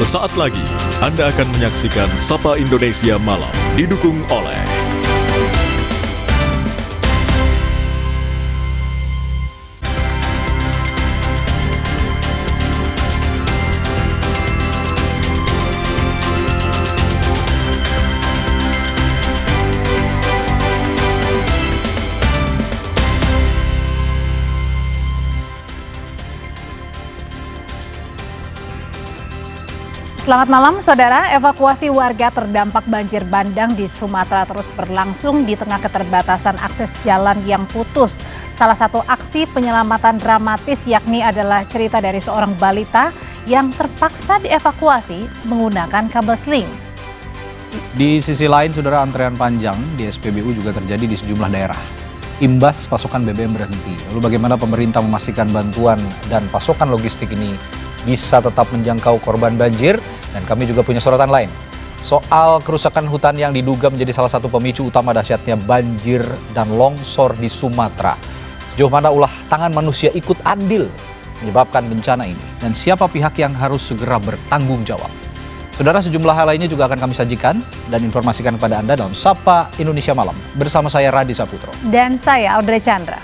Sesaat lagi, Anda akan menyaksikan Sapa Indonesia Malam, didukung oleh Selamat malam, saudara. Evakuasi warga terdampak banjir bandang di Sumatera terus berlangsung di tengah keterbatasan akses jalan yang putus. Salah satu aksi penyelamatan dramatis yakni adalah cerita dari seorang balita yang terpaksa dievakuasi menggunakan kabel seling. Di sisi lain, saudara, antrean panjang di SPBU juga terjadi di sejumlah daerah. Imbas pasokan BBM berhenti. Lalu bagaimana pemerintah memastikan bantuan dan pasokan logistik ini bisa tetap menjangkau korban banjir? Dan kami juga punya sorotan lain soal kerusakan hutan yang diduga menjadi salah satu pemicu utama dahsyatnya banjir dan longsor di Sumatera. Sejauh mana ulah tangan manusia ikut andil menyebabkan bencana ini, dan siapa pihak yang harus segera bertanggung jawab? Saudara, sejumlah hal lainnya juga akan kami sajikan dan informasikan kepada Anda dalam Sapa Indonesia Malam bersama saya Radi Saputro dan saya Audrey Chandra.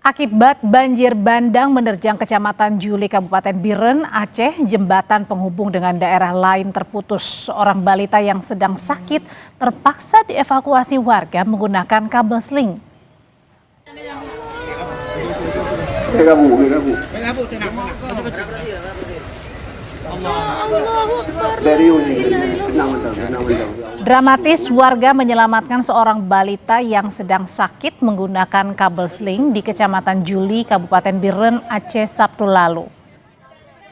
Akibat banjir bandang menerjang Kecamatan Juli, Kabupaten Biren, Aceh, jembatan penghubung dengan daerah lain terputus. Seorang balita yang sedang sakit terpaksa dievakuasi warga menggunakan kabel seling. Dramatis, warga menyelamatkan seorang balita yang sedang sakit menggunakan kabel seling di Kecamatan Juli, Kabupaten Biren, Aceh, Sabtu lalu.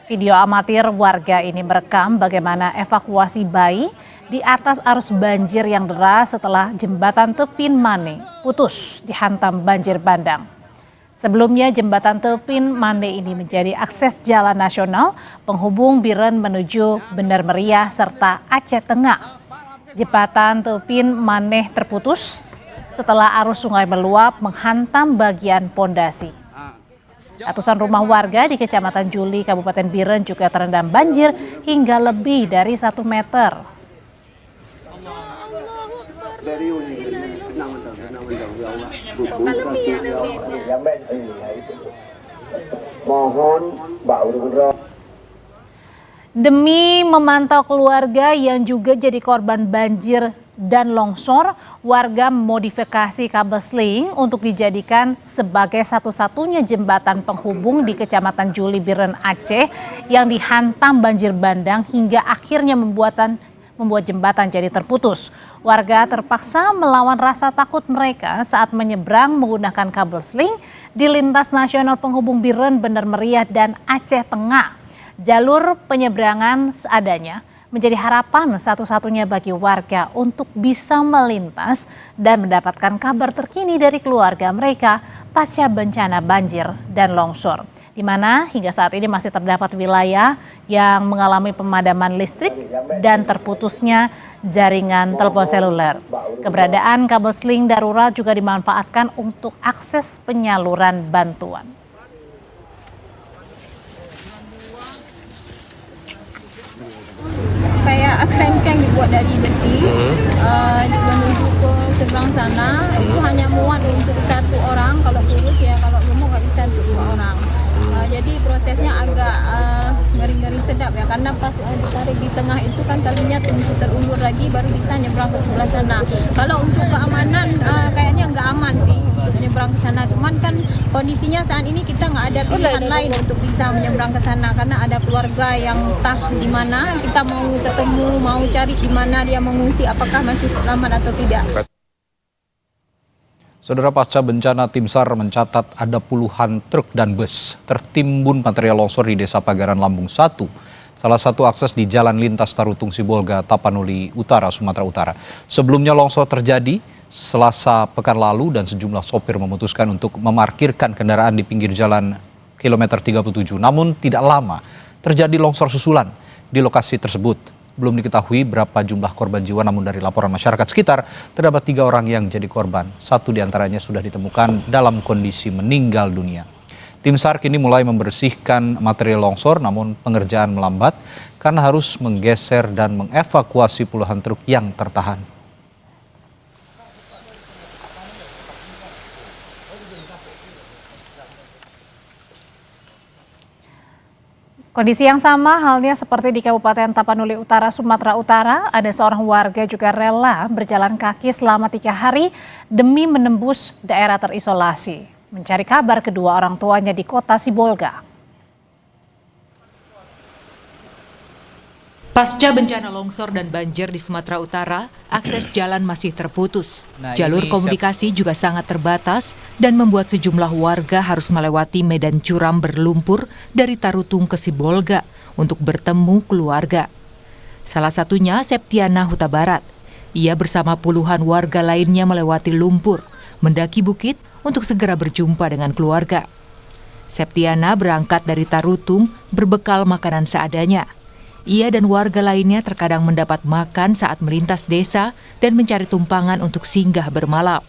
Video amatir warga ini merekam bagaimana evakuasi bayi di atas arus banjir yang deras setelah jembatan Tepin Mane putus dihantam banjir bandang. Sebelumnya, jembatan Tepin Mane ini menjadi akses jalan nasional penghubung Biren menuju Bener Meriah serta Aceh Tengah. Jembatan Tepin Mane terputus setelah arus sungai meluap menghantam bagian pondasi. Ratusan rumah warga di Kecamatan Juli, Kabupaten Biren juga terendam banjir hingga lebih dari 1 meter. Demi memantau keluarga yang juga jadi korban banjir dan longsor, warga memodifikasi kabel seling untuk dijadikan sebagai satu-satunya jembatan penghubung di Kecamatan Juli, Biren, Aceh yang dihantam banjir bandang hingga akhirnya membuat jembatan jadi terputus. Warga terpaksa melawan rasa takut mereka saat menyeberang menggunakan kabel seling di lintas nasional penghubung Biren, Bener Meriah, dan Aceh Tengah. Jalur penyeberangan seadanya menjadi harapan satu-satunya bagi warga untuk bisa melintas dan mendapatkan kabar terkini dari keluarga mereka pasca bencana banjir dan longsor, di mana hingga saat ini masih terdapat wilayah yang mengalami pemadaman listrik dan terputusnya jaringan telepon seluler. Keberadaan kabel seling darurat juga dimanfaatkan untuk akses penyaluran bantuan. Kayak kerangkeng dibuat dari besi, menuju ke seberang sana itu hanya muat untuk 1 orang, kalau kurus ya, kalau gemuk nggak bisa untuk 2 orang. Jadi prosesnya agak ngeri-ngeri sedap ya, karena pas ditarik di tengah itu kan talinya tunggu terulur lagi baru bisa nyebrang ke sebelah sana. Kalau untuk keamanan kayaknya nggak aman sih untuk nyebrang ke sana, cuman kan kondisinya saat ini kita nggak ada pilihan lain untuk bisa menyeberang ke sana karena ada keluarga yang entah di mana, kita mau ketemu, mau cari di mana dia mengungsi, apakah masih selamat atau tidak. Saudara, pasca bencana, Tim SAR mencatat ada puluhan truk dan bus tertimbun material longsor di Desa Pagaran Lambung 1, salah satu akses di Jalan Lintas Tarutung Sibolga, Tapanuli Utara, Sumatera Utara. Sebelumnya longsor terjadi Selasa pekan lalu dan sejumlah sopir memutuskan untuk memarkirkan kendaraan di pinggir jalan kilometer 37. Namun tidak lama terjadi longsor susulan di lokasi tersebut. Belum diketahui berapa jumlah korban jiwa, namun dari laporan masyarakat sekitar terdapat 3 orang yang jadi korban. 1 diantaranya sudah ditemukan dalam kondisi meninggal dunia. Tim SAR kini mulai membersihkan material longsor, namun pengerjaan melambat karena harus menggeser dan mengevakuasi puluhan truk yang tertahan. Kondisi yang sama halnya seperti di Kabupaten Tapanuli Utara, Sumatera Utara, ada seorang warga juga rela berjalan kaki selama 3 hari demi menembus daerah terisolasi, mencari kabar kedua orang tuanya di kota Sibolga. Pasca bencana longsor dan banjir di Sumatera Utara, akses jalan masih terputus. Jalur komunikasi juga sangat terbatas dan membuat sejumlah warga harus melewati medan curam berlumpur dari Tarutung ke Sibolga untuk bertemu keluarga. Salah satunya Septiana Huta Barat. Ia bersama puluhan warga lainnya melewati lumpur, mendaki bukit untuk segera berjumpa dengan keluarga. Septiana berangkat dari Tarutung berbekal makanan seadanya. Ia dan warga lainnya terkadang mendapat makan saat melintas desa dan mencari tumpangan untuk singgah bermalam.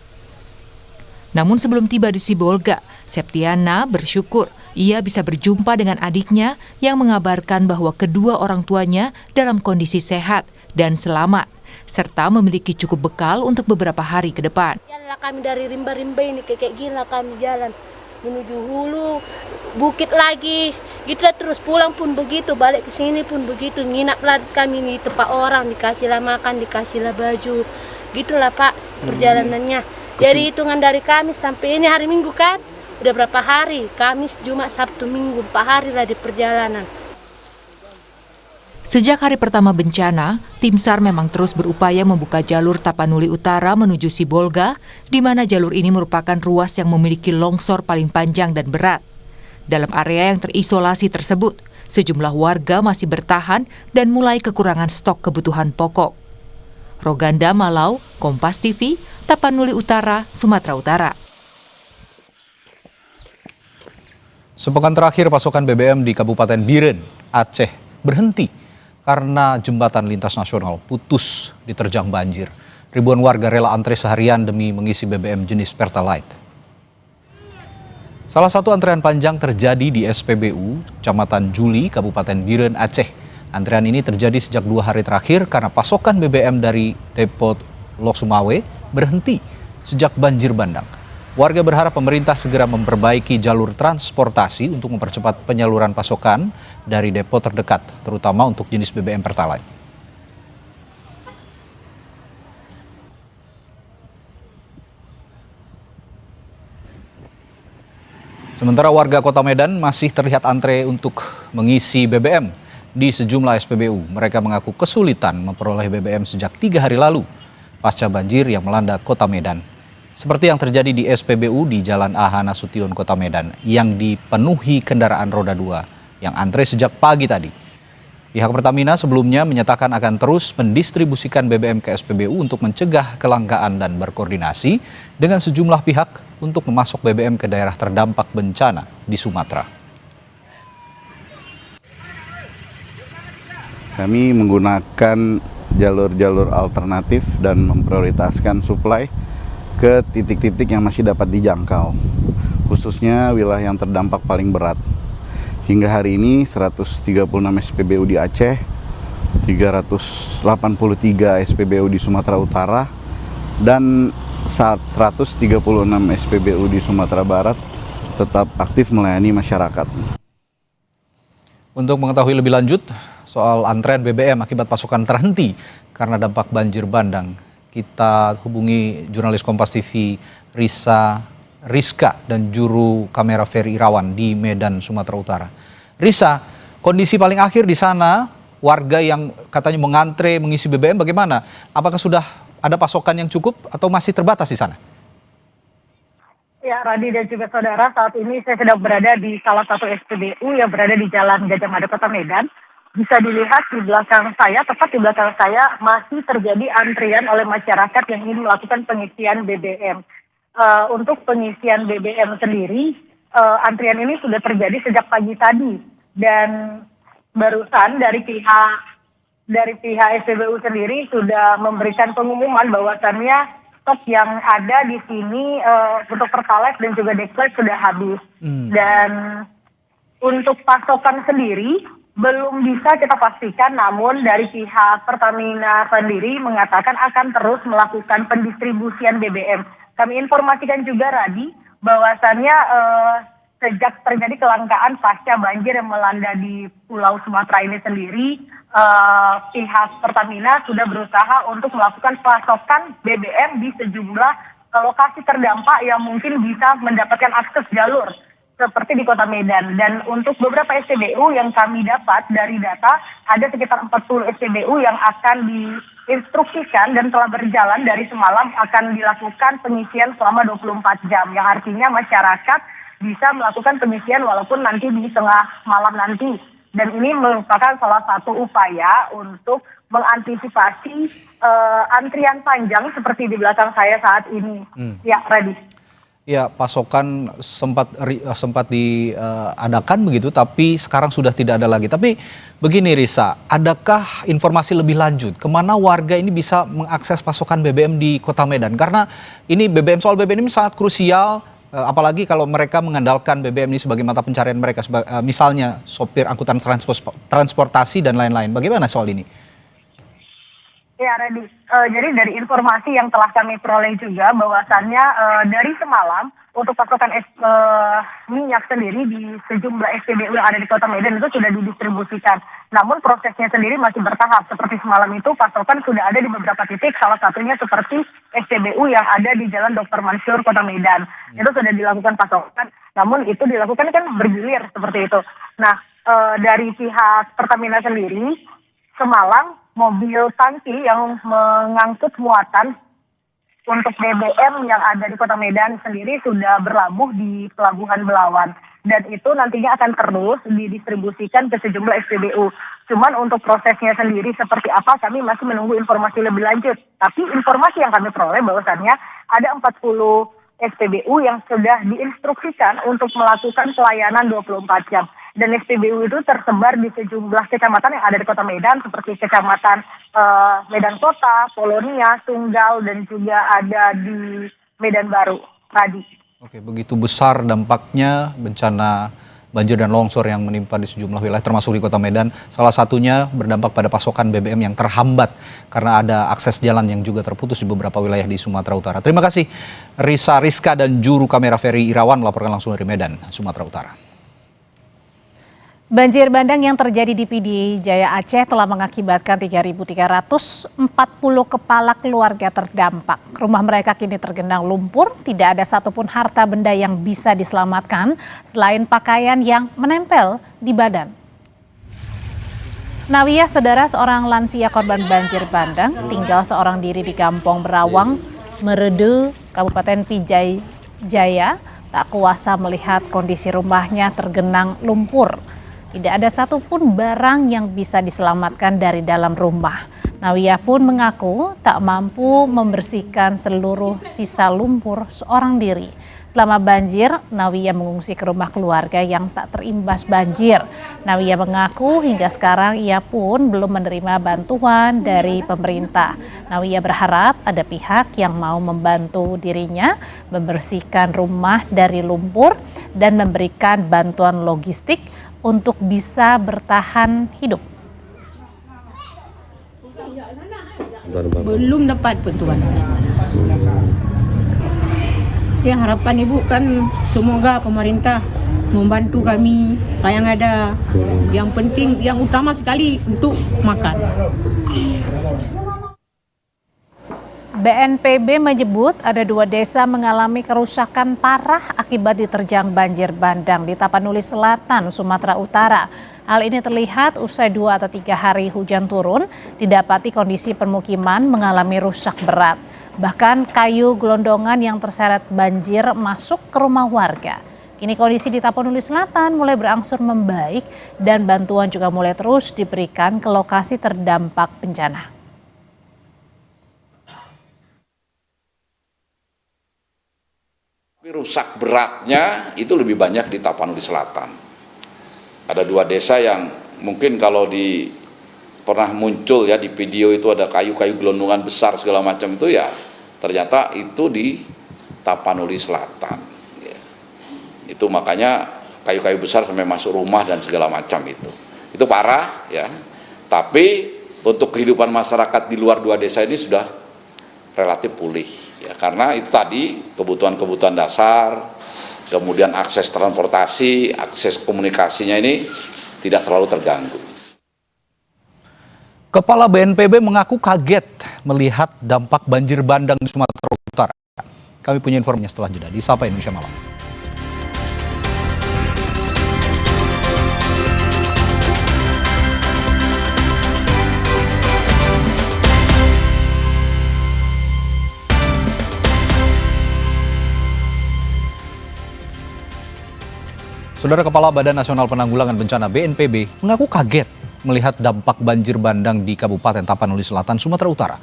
Namun sebelum tiba di Sibolga, Septiana bersyukur ia bisa berjumpa dengan adiknya yang mengabarkan bahwa kedua orang tuanya dalam kondisi sehat dan selamat, serta memiliki cukup bekal untuk beberapa hari ke depan. Jalan kami dari rimba-rimba ini kayak gila kami jalan menuju hulu, bukit lagi. Gitu terus pulang pun begitu, balik ke sini pun begitu, nginap lagi kami di tempat orang, dikasihlah makan, dikasihlah baju. Gitulah Pak perjalanannya. Jadi hitungan dari Kamis sampai ini hari Minggu kan, udah berapa hari? Kamis, Jumat, Sabtu, Minggu, 4 hari lah di perjalanan. Sejak hari pertama bencana, tim SAR memang terus berupaya membuka jalur Tapanuli Utara menuju Sibolga, di mana jalur ini merupakan ruas yang memiliki longsor paling panjang dan berat. Dalam area yang terisolasi tersebut, sejumlah warga masih bertahan dan mulai kekurangan stok kebutuhan pokok. Roganda Malau, Kompas TV, Tapanuli Utara, Sumatera Utara. Sepekan terakhir pasokan BBM di Kabupaten Biren, Aceh berhenti karena jembatan lintas nasional putus diterjang banjir. Ribuan warga rela antre seharian demi mengisi BBM jenis Pertalite. Salah satu antrean panjang terjadi di SPBU, Kecamatan Juli, Kabupaten Biren, Aceh. Antrean ini terjadi sejak 2 hari terakhir karena pasokan BBM dari Depot Lok Sumawe berhenti sejak banjir bandang. Warga berharap pemerintah segera memperbaiki jalur transportasi untuk mempercepat penyaluran pasokan dari depo terdekat, terutama untuk jenis BBM Pertalite. Sementara warga Kota Medan masih terlihat antre untuk mengisi BBM di sejumlah SPBU. Mereka mengaku kesulitan memperoleh BBM sejak 3 hari lalu pasca banjir yang melanda Kota Medan. Seperti yang terjadi di SPBU di Jalan AH Nasution, Kota Medan, yang dipenuhi kendaraan roda 2 yang antre sejak pagi tadi. Pihak Pertamina sebelumnya menyatakan akan terus mendistribusikan BBM ke SPBU untuk mencegah kelangkaan dan berkoordinasi dengan sejumlah pihak untuk memasok BBM ke daerah terdampak bencana di Sumatera. Kami menggunakan jalur-jalur alternatif dan memprioritaskan suplai ke titik-titik yang masih dapat dijangkau, khususnya wilayah yang terdampak paling berat. Hingga hari ini 136 SPBU di Aceh, 383 SPBU di Sumatera Utara, dan 136 SPBU di Sumatera Barat tetap aktif melayani masyarakat. Untuk mengetahui lebih lanjut soal antrean BBM akibat pasokan terhenti karena dampak banjir bandang, kita hubungi jurnalis Kompas TV Rizka dan juru kamera Ferry Irawan di Medan, Sumatera Utara. Rizka, kondisi paling akhir di sana, warga yang katanya mengantre mengisi BBM bagaimana? Apakah sudah ada pasokan yang cukup atau masih terbatas di sana? Ya, Radi dan juga saudara, saat ini saya sedang berada di salah satu SPBU yang berada di Jalan Gajah Mada, Kota Medan. Bisa dilihat di belakang saya, tepat di belakang saya, masih terjadi antrian oleh masyarakat yang ingin melakukan pengisian BBM. Untuk pengisian BBM sendiri, antrian ini sudah terjadi sejak pagi tadi. Dan barusan dari pihak dari pihak SPBU sendiri sudah memberikan pengumuman bahwasannya stok yang ada di sini untuk Pertalite dan juga Dexlite sudah habis. Dan untuk pasokan sendiri belum bisa kita pastikan, namun dari pihak Pertamina sendiri mengatakan akan terus melakukan pendistribusian BBM. Kami informasikan juga, Radi, bahwasannya sejak terjadi kelangkaan pasca banjir yang melanda di Pulau Sumatera ini sendiri, pihak Pertamina sudah berusaha untuk melakukan pasokan BBM di sejumlah lokasi terdampak yang mungkin bisa mendapatkan akses jalur seperti di Kota Medan. Dan untuk beberapa SPBU yang kami dapat dari data, ada sekitar 40 SPBU yang akan diinstruksikan dan telah berjalan dari semalam akan dilakukan pengisian selama 24 jam, yang artinya masyarakat bisa melakukan pengisian walaupun nanti di tengah malam nanti. Dan ini merupakan salah satu upaya untuk mengantisipasi antrian panjang seperti di belakang saya saat ini. Ya, Radi. Ya, pasokan sempat diadakan begitu, tapi sekarang sudah tidak ada lagi. Tapi begini Risa, adakah informasi lebih lanjut kemana warga ini bisa mengakses pasokan BBM di Kota Medan? Karena ini soal BBM ini sangat krusial, apalagi kalau mereka mengandalkan BBM ini sebagai mata pencarian mereka, misalnya sopir angkutan transportasi dan lain-lain. Bagaimana soal ini? Ya, Redi. Jadi dari informasi yang telah kami peroleh juga bahwasannya dari semalam untuk pasokan minyak sendiri di sejumlah SPBU yang ada di Kota Medan itu sudah didistribusikan. Namun prosesnya sendiri masih bertahap. Seperti semalam itu pasokan sudah ada di beberapa titik, salah satunya seperti SPBU yang ada di Jalan Dr. Mansur, Kota Medan. Itu sudah dilakukan pasokan, namun itu dilakukan kan bergilir seperti itu. Nah, dari pihak Pertamina sendiri, semalam mobil tangki yang mengangkut muatan untuk BBM yang ada di Kota Medan sendiri sudah berlabuh di Pelabuhan Belawan. Dan itu nantinya akan terus didistribusikan ke sejumlah SPBU. Cuman untuk prosesnya sendiri seperti apa, kami masih menunggu informasi lebih lanjut. Tapi informasi yang kami peroleh bahwasannya ada 40 SPBU yang sudah diinstruksikan untuk melakukan pelayanan 24 jam. Dan SPBU itu tersebar di sejumlah kecamatan yang ada di Kota Medan, seperti Kecamatan Medan Kota, Polonia, Tunggal, dan juga ada di Medan Baru. Radi. Oke, begitu besar dampaknya bencana banjir dan longsor yang menimpa di sejumlah wilayah termasuk di Kota Medan. Salah satunya berdampak pada pasokan BBM yang terhambat karena ada akses jalan yang juga terputus di beberapa wilayah di Sumatera Utara. Terima kasih Risa Rizka dan juru kamera Ferry Irawan melaporkan langsung dari Medan, Sumatera Utara. Banjir bandang yang terjadi di PD Jaya Aceh telah mengakibatkan 3.340 kepala keluarga terdampak. Rumah mereka kini tergenang lumpur, tidak ada satupun harta benda yang bisa diselamatkan selain pakaian yang menempel di badan. Nawiyah, saudara, seorang lansia korban banjir bandang, tinggal seorang diri di Kampung Berawang, Meredu, Kabupaten Pidijaya Jaya, tak kuasa melihat kondisi rumahnya tergenang lumpur. Tidak ada satupun barang yang bisa diselamatkan dari dalam rumah. Nawiyah pun mengaku tak mampu membersihkan seluruh sisa lumpur seorang diri. Selama banjir, Nawiyah mengungsi ke rumah keluarga yang tak terimbas banjir. Nawiyah mengaku hingga sekarang ia pun belum menerima bantuan dari pemerintah. Nawiyah berharap ada pihak yang mau membantu dirinya membersihkan rumah dari lumpur dan memberikan bantuan logistik untuk bisa bertahan hidup. Belum dapat bantuan. Ya, harapan Ibu kan semoga pemerintah membantu kami yang ada. Yang penting, yang utama sekali untuk makan. BNPB menyebut ada 2 desa mengalami kerusakan parah akibat diterjang banjir bandang di Tapanuli Selatan, Sumatera Utara. Hal ini terlihat usai 2 atau 3 hari hujan turun, didapati kondisi permukiman mengalami rusak berat. Bahkan kayu gelondongan yang terseret banjir masuk ke rumah warga. Kini kondisi di Tapanuli Selatan mulai berangsur membaik dan bantuan juga mulai terus diberikan ke lokasi terdampak bencana. Rusak beratnya itu lebih banyak di Tapanuli Selatan. Ada 2 desa yang mungkin kalau pernah muncul ya di video itu ada kayu-kayu gelondongan besar segala macam itu ya ternyata itu di Tapanuli Selatan. Ya. Itu makanya kayu-kayu besar sampai masuk rumah dan segala macam itu. Itu parah ya. Tapi untuk kehidupan masyarakat di luar 2 desa ini sudah relatif pulih ya karena itu tadi kebutuhan-kebutuhan dasar, kemudian akses transportasi, akses komunikasinya ini tidak terlalu terganggu. Kepala BNPB mengaku kaget melihat dampak banjir bandang di Sumatera Utara. Kami punya informasinya setelah jeda di Sapa Indonesia Malam. Saudara Kepala Badan Nasional Penanggulangan Bencana BNPB mengaku kaget melihat dampak banjir bandang di Kabupaten Tapanuli Selatan, Sumatera Utara.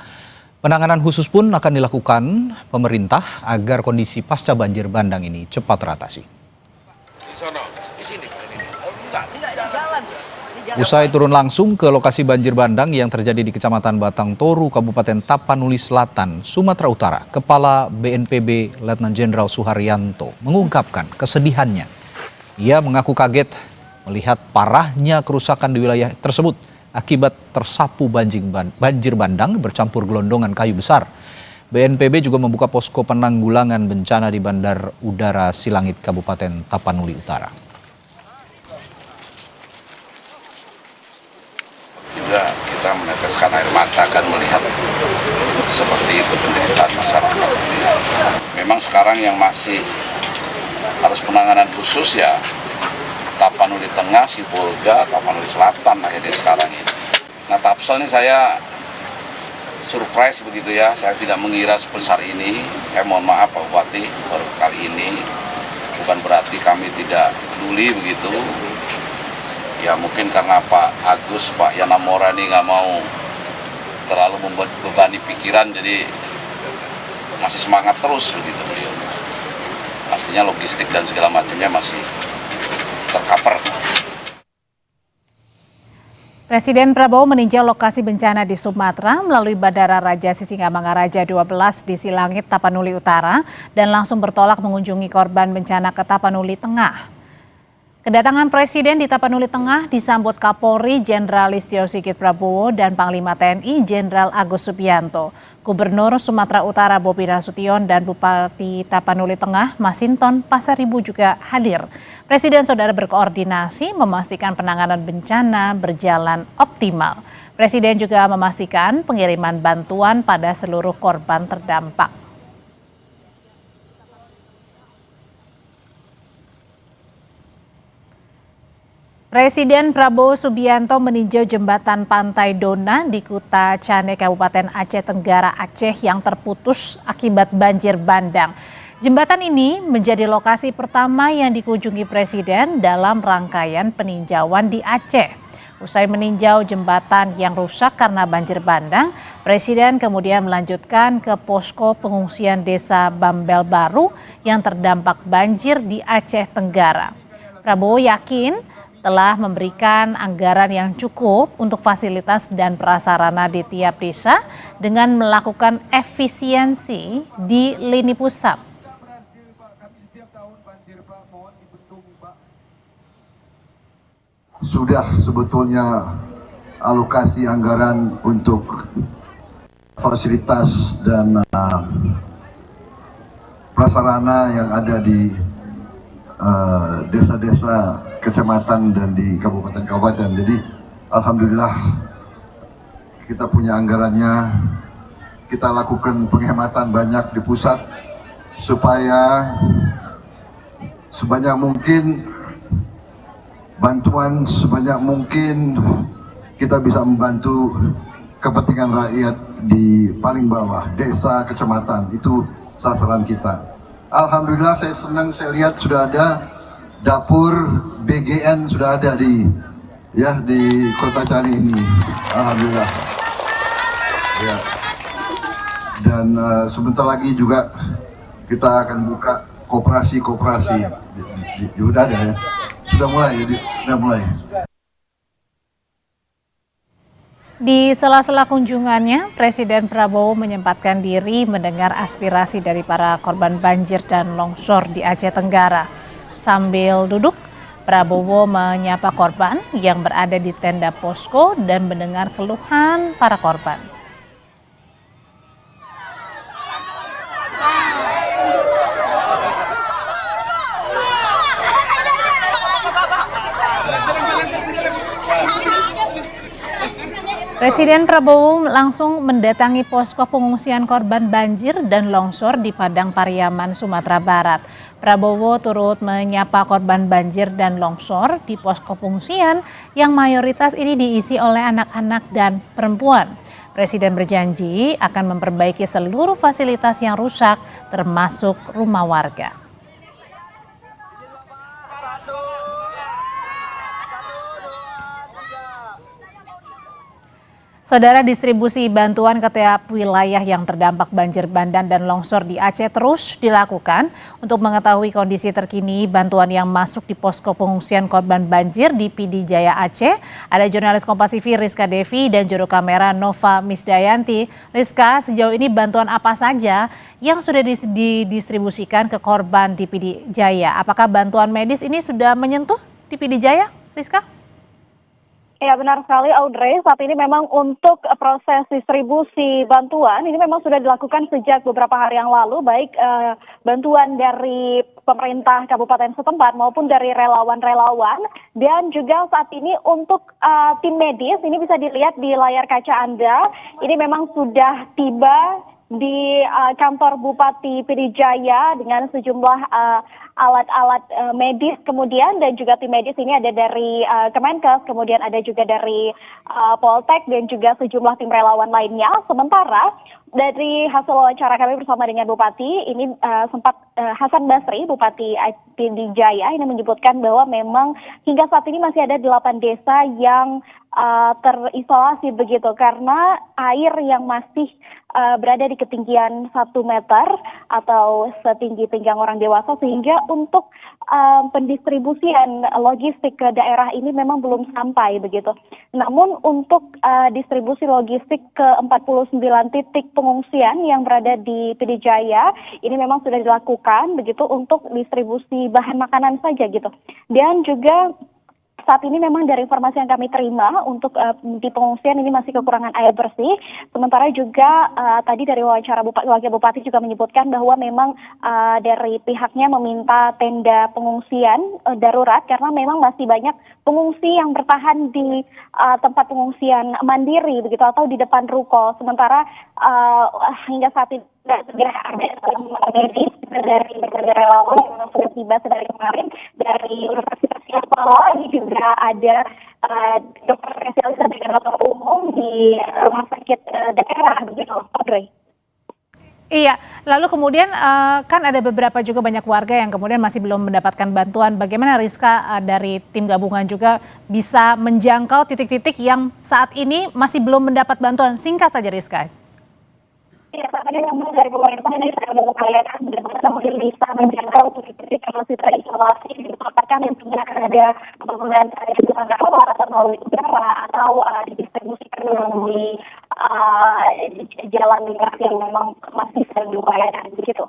Penanganan khusus pun akan dilakukan pemerintah agar kondisi pasca banjir bandang ini cepat teratasi. Usai turun langsung ke lokasi banjir bandang yang terjadi di Kecamatan Batang Toru, Kabupaten Tapanuli Selatan, Sumatera Utara, Kepala BNPB Letnan Jenderal Suharyanto mengungkapkan kesedihannya. Ia mengaku kaget melihat parahnya kerusakan di wilayah tersebut akibat tersapu banjir bandang bercampur gelondongan kayu besar. BNPB juga membuka posko penanggulangan bencana di Bandar Udara Silangit, Kabupaten Tapanuli Utara. Juga kita meneteskan air mata kan melihat seperti itu penderitaan masyarakat. Memang sekarang yang masih harus penanganan khusus ya Tapanuli Tengah, Sibolga, Tapanuli Selatan akhirnya sekarang ini. Nah Tapsel ini saya surprise begitu ya, saya tidak mengira sebesar ini. Saya mohon maaf Pak Bupati baru kali ini, bukan berarti kami tidak peduli begitu. Ya mungkin karena Pak Agus, Pak Yanamora ini nggak mau terlalu membebani pikiran, jadi masih semangat terus begitu beliau. Artinya logistik dan segala macamnya masih tercover. Presiden Prabowo meninjau lokasi bencana di Sumatera melalui Bandara Raja Sisingamangaraja 12 di Silangit, Tapanuli Utara dan langsung bertolak mengunjungi korban bencana ke Tapanuli Tengah. Kedatangan Presiden di Tapanuli Tengah disambut Kapolri Jenderal Listio Sigit Prabowo dan Panglima TNI Jenderal Agus Subianto. Gubernur Sumatera Utara Bobi Nasution dan Bupati Tapanuli Tengah Masinton Pasaribu juga hadir. Presiden saudara berkoordinasi memastikan penanganan bencana berjalan optimal. Presiden juga memastikan pengiriman bantuan pada seluruh korban terdampak. Presiden Prabowo Subianto meninjau jembatan Pantai Dona di Kuta Cane, Kabupaten Aceh Tenggara, Aceh yang terputus akibat banjir bandang. Jembatan ini menjadi lokasi pertama yang dikunjungi Presiden dalam rangkaian peninjauan di Aceh. Usai meninjau jembatan yang rusak karena banjir bandang, Presiden kemudian melanjutkan ke posko pengungsian Desa Bambel Baru yang terdampak banjir di Aceh Tenggara. Prabowo yakin telah memberikan anggaran yang cukup untuk fasilitas dan prasarana di tiap desa dengan melakukan efisiensi di lini pusat. Sudah sebetulnya alokasi anggaran untuk fasilitas dan prasarana yang ada di desa-desa, kecamatan dan di kabupaten-kabupaten. Jadi alhamdulillah kita punya anggarannya. Kita lakukan penghematan banyak di pusat supaya sebanyak mungkin bantuan, sebanyak mungkin kita bisa membantu kepentingan rakyat di paling bawah, desa, kecamatan. Itu sasaran kita. Alhamdulillah saya senang, saya lihat sudah ada dapur BGN sudah ada di Kota Cane ini. Alhamdulillah. Ya. Dan sebentar lagi juga kita akan buka koperasi. Sudah ada ya. Sudah mulai. Di sela-sela kunjungannya, Presiden Prabowo menyempatkan diri mendengar aspirasi dari para korban banjir dan longsor di Aceh Tenggara. Sambil duduk, Prabowo menyapa korban yang berada di tenda posko dan mendengar keluhan para korban. Presiden Prabowo langsung mendatangi posko pengungsian korban banjir dan longsor di Padang Pariaman, Sumatera Barat. Prabowo turut menyapa korban banjir dan longsor di posko pengungsian yang mayoritas ini diisi oleh anak-anak dan perempuan. Presiden berjanji akan memperbaiki seluruh fasilitas yang rusak, termasuk rumah warga. Saudara, distribusi bantuan ke tiap wilayah yang terdampak banjir bandang dan longsor di Aceh terus dilakukan. Untuk mengetahui kondisi terkini bantuan yang masuk di posko pengungsian korban banjir di PD Jaya Aceh, ada jurnalis Kompas TV Rizka Devi dan juru kamera Nova Misdayanti. Rizka, sejauh ini bantuan apa saja yang sudah didistribusikan ke korban di PD Jaya? Apakah bantuan medis ini sudah menyentuh di PD Jaya, Rizka? Ya, benar sekali Audrey, saat ini memang untuk proses distribusi bantuan ini memang sudah dilakukan sejak beberapa hari yang lalu, baik bantuan dari pemerintah kabupaten setempat maupun dari relawan-relawan, dan juga saat ini untuk tim medis ini bisa dilihat di layar kaca Anda, ini memang sudah tiba di kantor Bupati PD Jaya dengan sejumlah alat-alat medis, kemudian dan juga tim medis ini ada dari Kemenkes, kemudian ada juga dari Poltek dan juga sejumlah tim relawan lainnya. Sementara dari hasil wawancara kami bersama dengan Bupati, ini sempat Hasan Basri, Bupati PD Jaya, ini menyebutkan bahwa memang hingga saat ini masih ada 8 desa yang terisolasi begitu karena air yang masih berada di ketinggian 1 meter atau setinggi pinggang orang dewasa, sehingga untuk pendistribusian logistik ke daerah ini memang belum sampai begitu. Namun untuk distribusi logistik ke 49 titik pengungsian yang berada di PD Jaya ini memang sudah dilakukan begitu untuk distribusi bahan makanan saja gitu. Dan juga saat ini memang dari informasi yang kami terima untuk di pengungsian ini masih kekurangan air bersih. Sementara juga tadi dari wawancara Wakil Bupati juga menyebutkan bahwa memang dari pihaknya meminta tenda pengungsian darurat karena memang masih banyak pengungsi yang bertahan di tempat pengungsian mandiri begitu atau di depan ruko. Sementara hingga saat ini segera ada medis dari berbagai relawan yang sudah tiba sedari kemarin dari Universitas Sekolah. Ini juga ada dokter spesialis dan dokter umum di rumah sakit daerah begitu, Audrey. Iya, lalu kemudian kan ada beberapa juga banyak warga yang kemudian masih belum mendapatkan bantuan. Bagaimana Rizka dari tim gabungan juga bisa menjangkau titik-titik yang saat ini masih belum mendapat bantuan? Singkat saja Rizka. Ya, saat ini memang dari pemerintah ini saya mengupayakan bagaimana mungkin bisa menjangkau titik-titik yang masih terisolasi, dikatakan yang punya akan ada pembangunan kebutuhan kapal atau melalui udara atau didistribusikan melalui jalan migrasi yang memang masih sedang diupayakan begitu.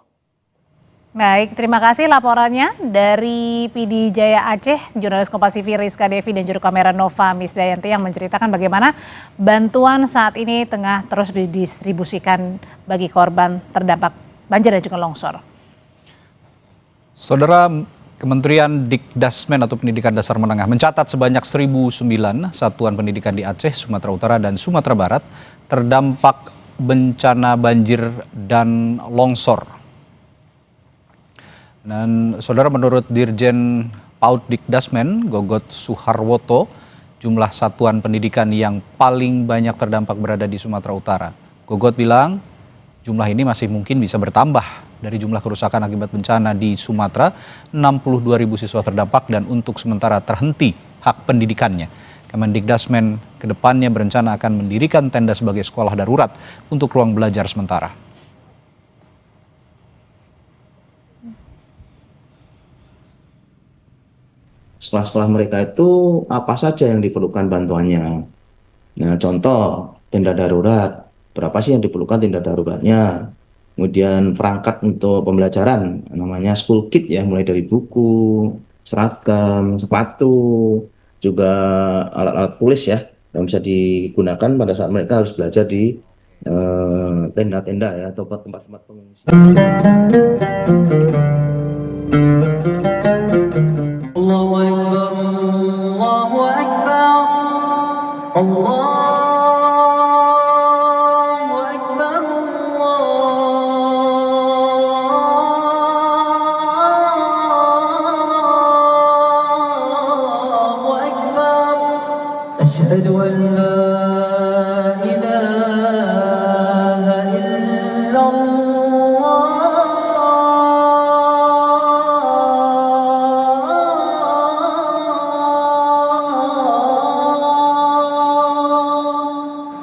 Baik, terima kasih laporannya dari PD Jaya Aceh, jurnalis Kompas TV Rizka Devi dan juru kamera Nova Misdayanti yang menceritakan bagaimana bantuan saat ini tengah terus didistribusikan bagi korban terdampak banjir dan juga longsor. Saudara, Kementerian Dikdasmen atau Pendidikan Dasar Menengah mencatat sebanyak 1.009 satuan pendidikan di Aceh, Sumatera Utara, dan Sumatera Barat terdampak bencana banjir dan longsor. Dan saudara, menurut Dirjen PAUD Dikdasmen Gogot Suharwoto, jumlah satuan pendidikan yang paling banyak terdampak berada di Sumatera Utara. Gogot bilang jumlah ini masih mungkin bisa bertambah dari jumlah kerusakan akibat bencana di Sumatera. 62.000 siswa terdampak dan untuk sementara terhenti hak pendidikannya. Kemendikdasmen kedepannya berencana akan mendirikan tenda sebagai sekolah darurat untuk ruang belajar sementara. Sekolah-sekolah mereka itu apa saja yang diperlukan bantuannya. Nah, contoh tenda darurat, berapa sih yang diperlukan tenda daruratnya? Kemudian perangkat untuk pembelajaran, namanya school kit ya, mulai dari buku, seragam, sepatu, juga alat-alat tulis ya, yang bisa digunakan pada saat mereka harus belajar di tenda-tenda ya, atau tempat-tempat pengungsian. Allahu Akbar, Allahu Akbar, Allahu Akbar, Allahu Akbar. Asyhadu an la ilaha illallah.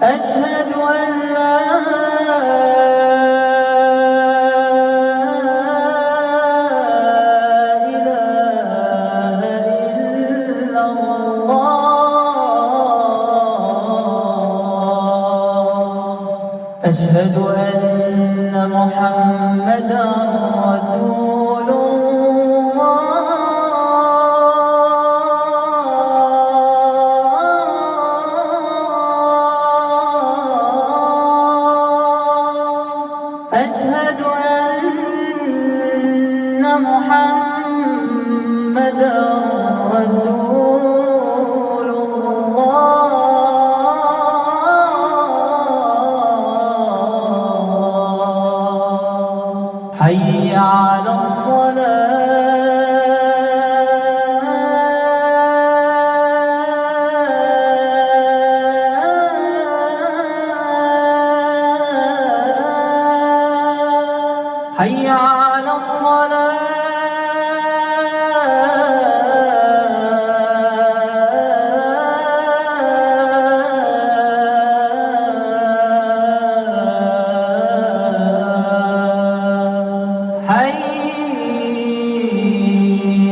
أشهد أن لا إله إلا الله أشهد أن محمدا رسول أشهد أن محمدا رسول الله حي على الصلاة حي على الصلاة حي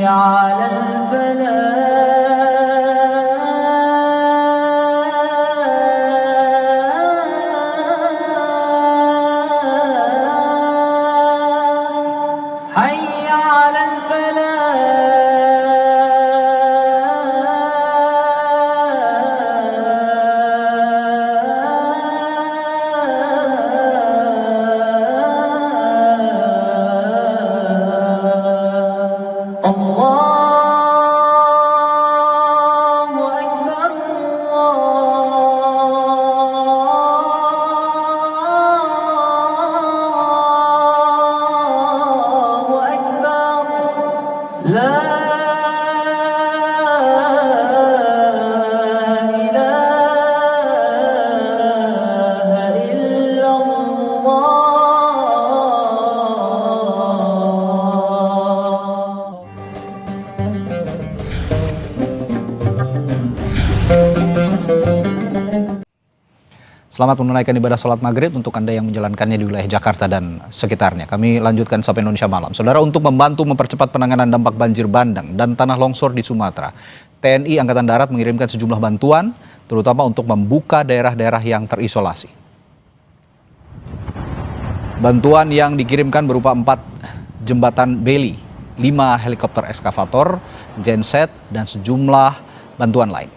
على الفلاح حي على الفلاح الله أكبر الله أكبر لا إله إلا الله. Selamat menunaikan ibadah sholat maghrib untuk Anda yang menjalankannya di wilayah Jakarta dan sekitarnya. Kami lanjutkan Sapa Indonesia Malam. Saudara, untuk membantu mempercepat penanganan dampak banjir bandang dan tanah longsor di Sumatera, TNI Angkatan Darat mengirimkan sejumlah bantuan, terutama untuk membuka daerah-daerah yang terisolasi. Bantuan yang dikirimkan berupa 4 jembatan beli, 5 helikopter ekskavator, genset, dan sejumlah bantuan lain.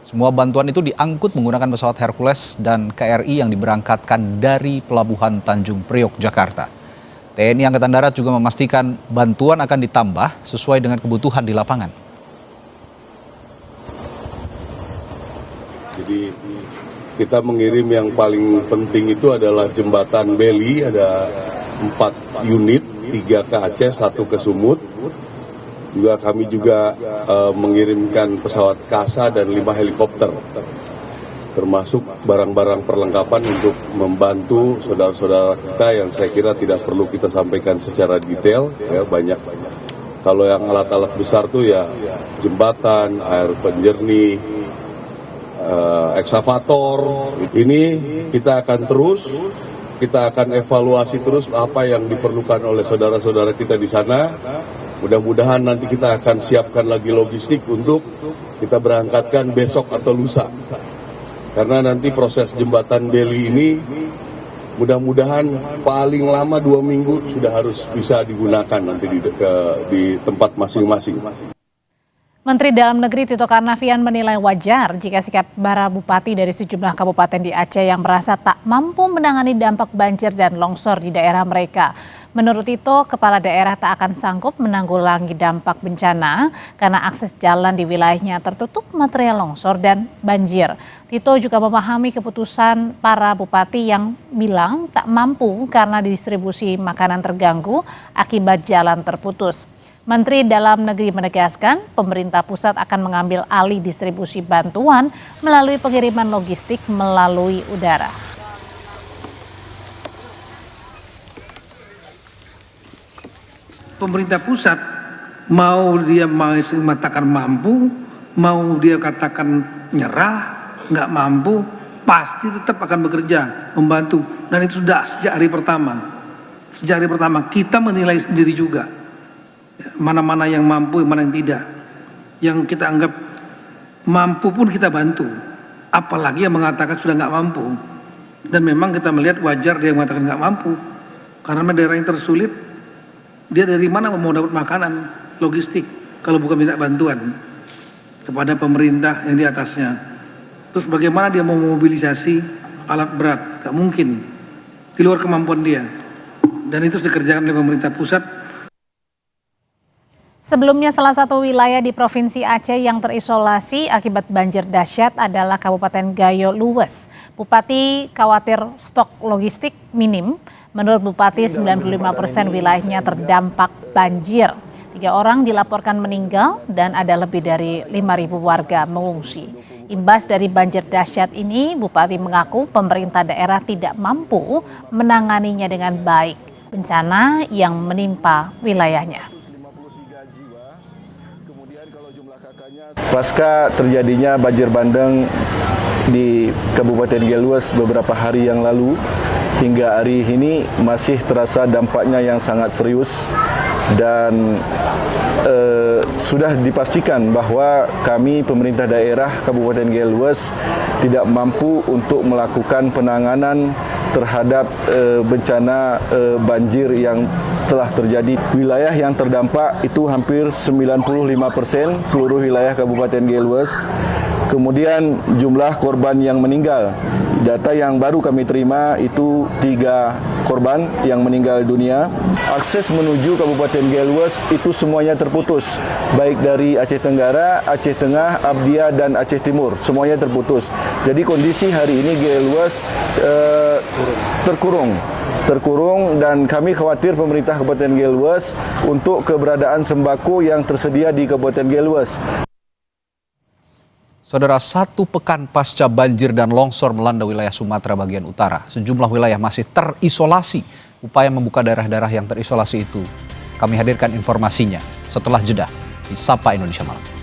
Semua bantuan itu diangkut menggunakan pesawat Hercules dan KRI yang diberangkatkan dari Pelabuhan Tanjung Priok, Jakarta. TNI Angkatan Darat juga memastikan bantuan akan ditambah sesuai dengan kebutuhan di lapangan. Jadi kita mengirim yang paling penting itu adalah jembatan Beli, ada 4 unit, 3 ke Aceh, 1 ke Sumut. Juga kami juga mengirimkan pesawat Kasa dan 5 helikopter, termasuk barang-barang perlengkapan untuk membantu saudara-saudara kita yang saya kira tidak perlu kita sampaikan secara detail, ya banyak. Kalau yang alat-alat besar tuh ya jembatan, air penjernih, ekskavator. Ini kita akan evaluasi terus apa yang diperlukan oleh saudara-saudara kita di sana. Mudah-mudahan nanti kita akan siapkan lagi logistik untuk kita berangkatkan besok atau lusa. Karena nanti proses jembatan Beli ini mudah-mudahan paling lama 2 minggu sudah harus bisa digunakan nanti di tempat masing-masing. Menteri Dalam Negeri Tito Karnavian menilai wajar jika sikap para bupati dari sejumlah kabupaten di Aceh yang merasa tak mampu menangani dampak banjir dan longsor di daerah mereka. Menurut Tito, kepala daerah tak akan sanggup menanggulangi dampak bencana karena akses jalan di wilayahnya tertutup material longsor dan banjir. Tito juga memahami keputusan para bupati yang bilang tak mampu karena distribusi makanan terganggu akibat jalan terputus. Menteri Dalam Negeri menegaskan pemerintah pusat akan mengambil alih distribusi bantuan melalui pengiriman logistik melalui udara. Pemerintah pusat mau dia mengatakan mampu, mau dia katakan nyerah, nggak mampu, pasti tetap akan bekerja, membantu. Dan itu sudah sejak hari pertama. Sejak hari pertama kita menilai sendiri juga. Mana-mana yang mampu, mana yang tidak. Yang kita anggap mampu pun kita bantu. Apalagi yang mengatakan sudah nggak mampu. Dan memang kita melihat wajar dia mengatakan nggak mampu. Karena daerah yang tersulit, dia dari mana mau dapat makanan, logistik, kalau bukan minta bantuan kepada pemerintah yang di atasnya. Terus bagaimana dia mau memobilisasi alat berat? Nggak mungkin. Di luar kemampuan dia. Dan itu dikerjakan oleh pemerintah pusat. Sebelumnya salah satu wilayah di Provinsi Aceh yang terisolasi akibat banjir dahsyat adalah Kabupaten Gayo Luwes. Bupati khawatir stok logistik minim. Menurut Bupati, 95% wilayahnya terdampak banjir. 3 orang dilaporkan meninggal dan ada lebih dari 5.000 warga mengungsi. Imbas dari banjir dahsyat ini, Bupati mengaku pemerintah daerah tidak mampu menanganinya dengan baik bencana yang menimpa wilayahnya. Pasca terjadinya banjir bandang di Kabupaten Gayo Luwes beberapa hari yang lalu, hingga hari ini masih terasa dampaknya yang sangat serius dan sudah dipastikan bahwa kami pemerintah daerah Kabupaten Gayo Luwes tidak mampu untuk melakukan penanganan terhadap bencana banjir yang telah terjadi. Wilayah yang terdampak itu hampir 95% seluruh wilayah Kabupaten Gayo Luwes. Kemudian jumlah korban yang meninggal, data yang baru kami terima itu 3 korban yang meninggal dunia. Akses menuju Kabupaten Gayo Luwes itu semuanya terputus, baik dari Aceh Tenggara, Aceh Tengah, Abdia dan Aceh Timur, semuanya terputus. Jadi kondisi hari ini Gayo Luwes terkurung dan kami khawatir pemerintah Kabupaten Gayo Luwes untuk keberadaan sembako yang tersedia di Kabupaten Gayo Luwes. Saudara, 1 pekan pasca banjir dan longsor melanda wilayah Sumatera bagian utara, sejumlah wilayah masih terisolasi. Upaya membuka daerah-daerah yang terisolasi itu, kami hadirkan informasinya setelah jeda di Sapa Indonesia Malam.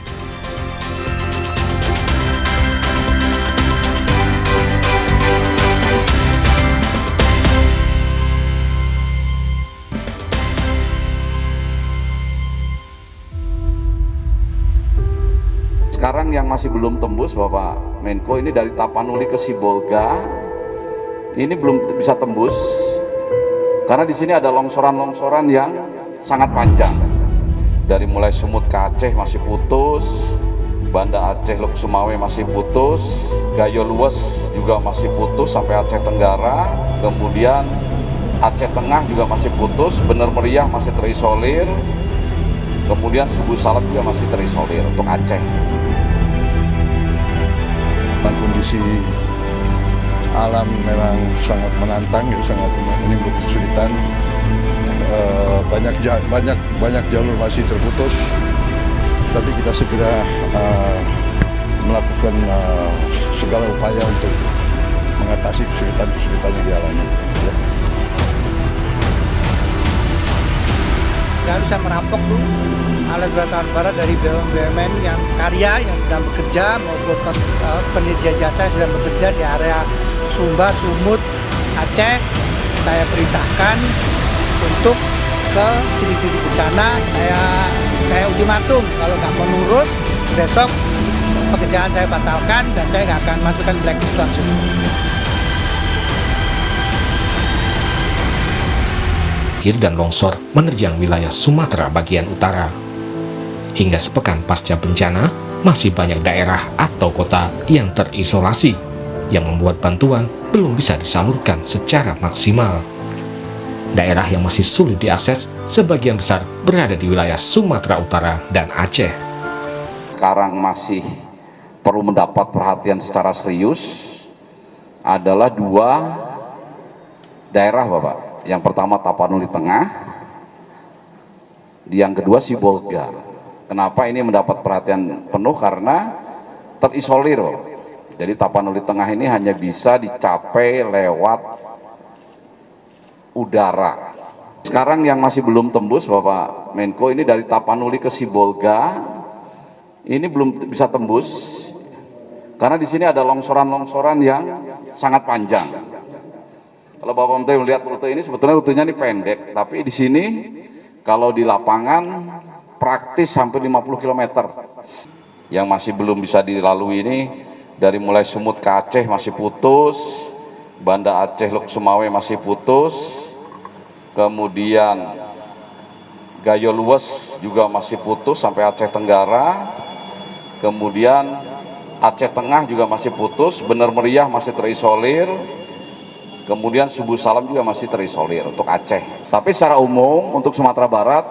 Sekarang yang masih belum tembus Bapak Menko ini dari Tapanuli ke Sibolga ini belum bisa tembus karena di sini ada longsoran-longsoran yang sangat panjang. Dari mulai Sumut ke Aceh masih putus, Banda Aceh Lok Sumawe masih putus, Gayo Luwes juga masih putus sampai Aceh Tenggara, kemudian Aceh Tengah juga masih putus, Bener Meriah masih terisolir, kemudian Subuh Salak juga masih terisolir untuk Aceh. Kondisi alam memang sangat menantang, sangat menimbulkan kesulitan. Banyak jalur masih terputus, tapi kita segera melakukan segala upaya untuk mengatasi kesulitan yang dialami. Nggak bisa merampok tuh alat berat barat dari BUMN yang karya yang sedang bekerja maupun penyedia jasa yang sedang bekerja di area Sumbar, Sumut, Aceh. Saya perintahkan untuk ke titik-titik bencana. Saya ultimatum kalau nggak menurut besok pekerjaan saya batalkan dan saya nggak akan masukkan blacklist langsung. Banjir dan longsor menerjang wilayah Sumatera bagian utara. Hingga sepekan pasca bencana, masih banyak daerah atau kota yang terisolasi, yang membuat bantuan belum bisa disalurkan secara maksimal. Daerah yang masih sulit diakses sebagian besar berada di wilayah Sumatera Utara dan Aceh. Sekarang masih perlu mendapat perhatian secara serius adalah dua daerah, Bapak. Yang pertama Tapanuli Tengah, yang kedua Sibolga. Kenapa ini mendapat perhatian penuh? Karena terisolir. Jadi Tapanuli Tengah ini hanya bisa dicapai lewat udara. Sekarang yang masih belum tembus, Bapak Menko, ini dari Tapanuli ke Sibolga, ini belum bisa tembus karena di sini ada longsoran-longsoran yang sangat panjang. Kalau Bapak Menteri melihat rute ini, sebetulnya rutenya ini pendek, tapi di sini kalau di lapangan praktis sampai 50 km. Yang masih belum bisa dilalui ini dari mulai Sumut ke Aceh masih putus, Banda Aceh Luk Sumawe masih putus, kemudian Gayo Luwes juga masih putus sampai Aceh Tenggara, kemudian Aceh Tengah juga masih putus, Bener Meriah masih terisolir, kemudian Subuh Salam juga masih terisolir untuk Aceh. Tapi secara umum untuk Sumatera Barat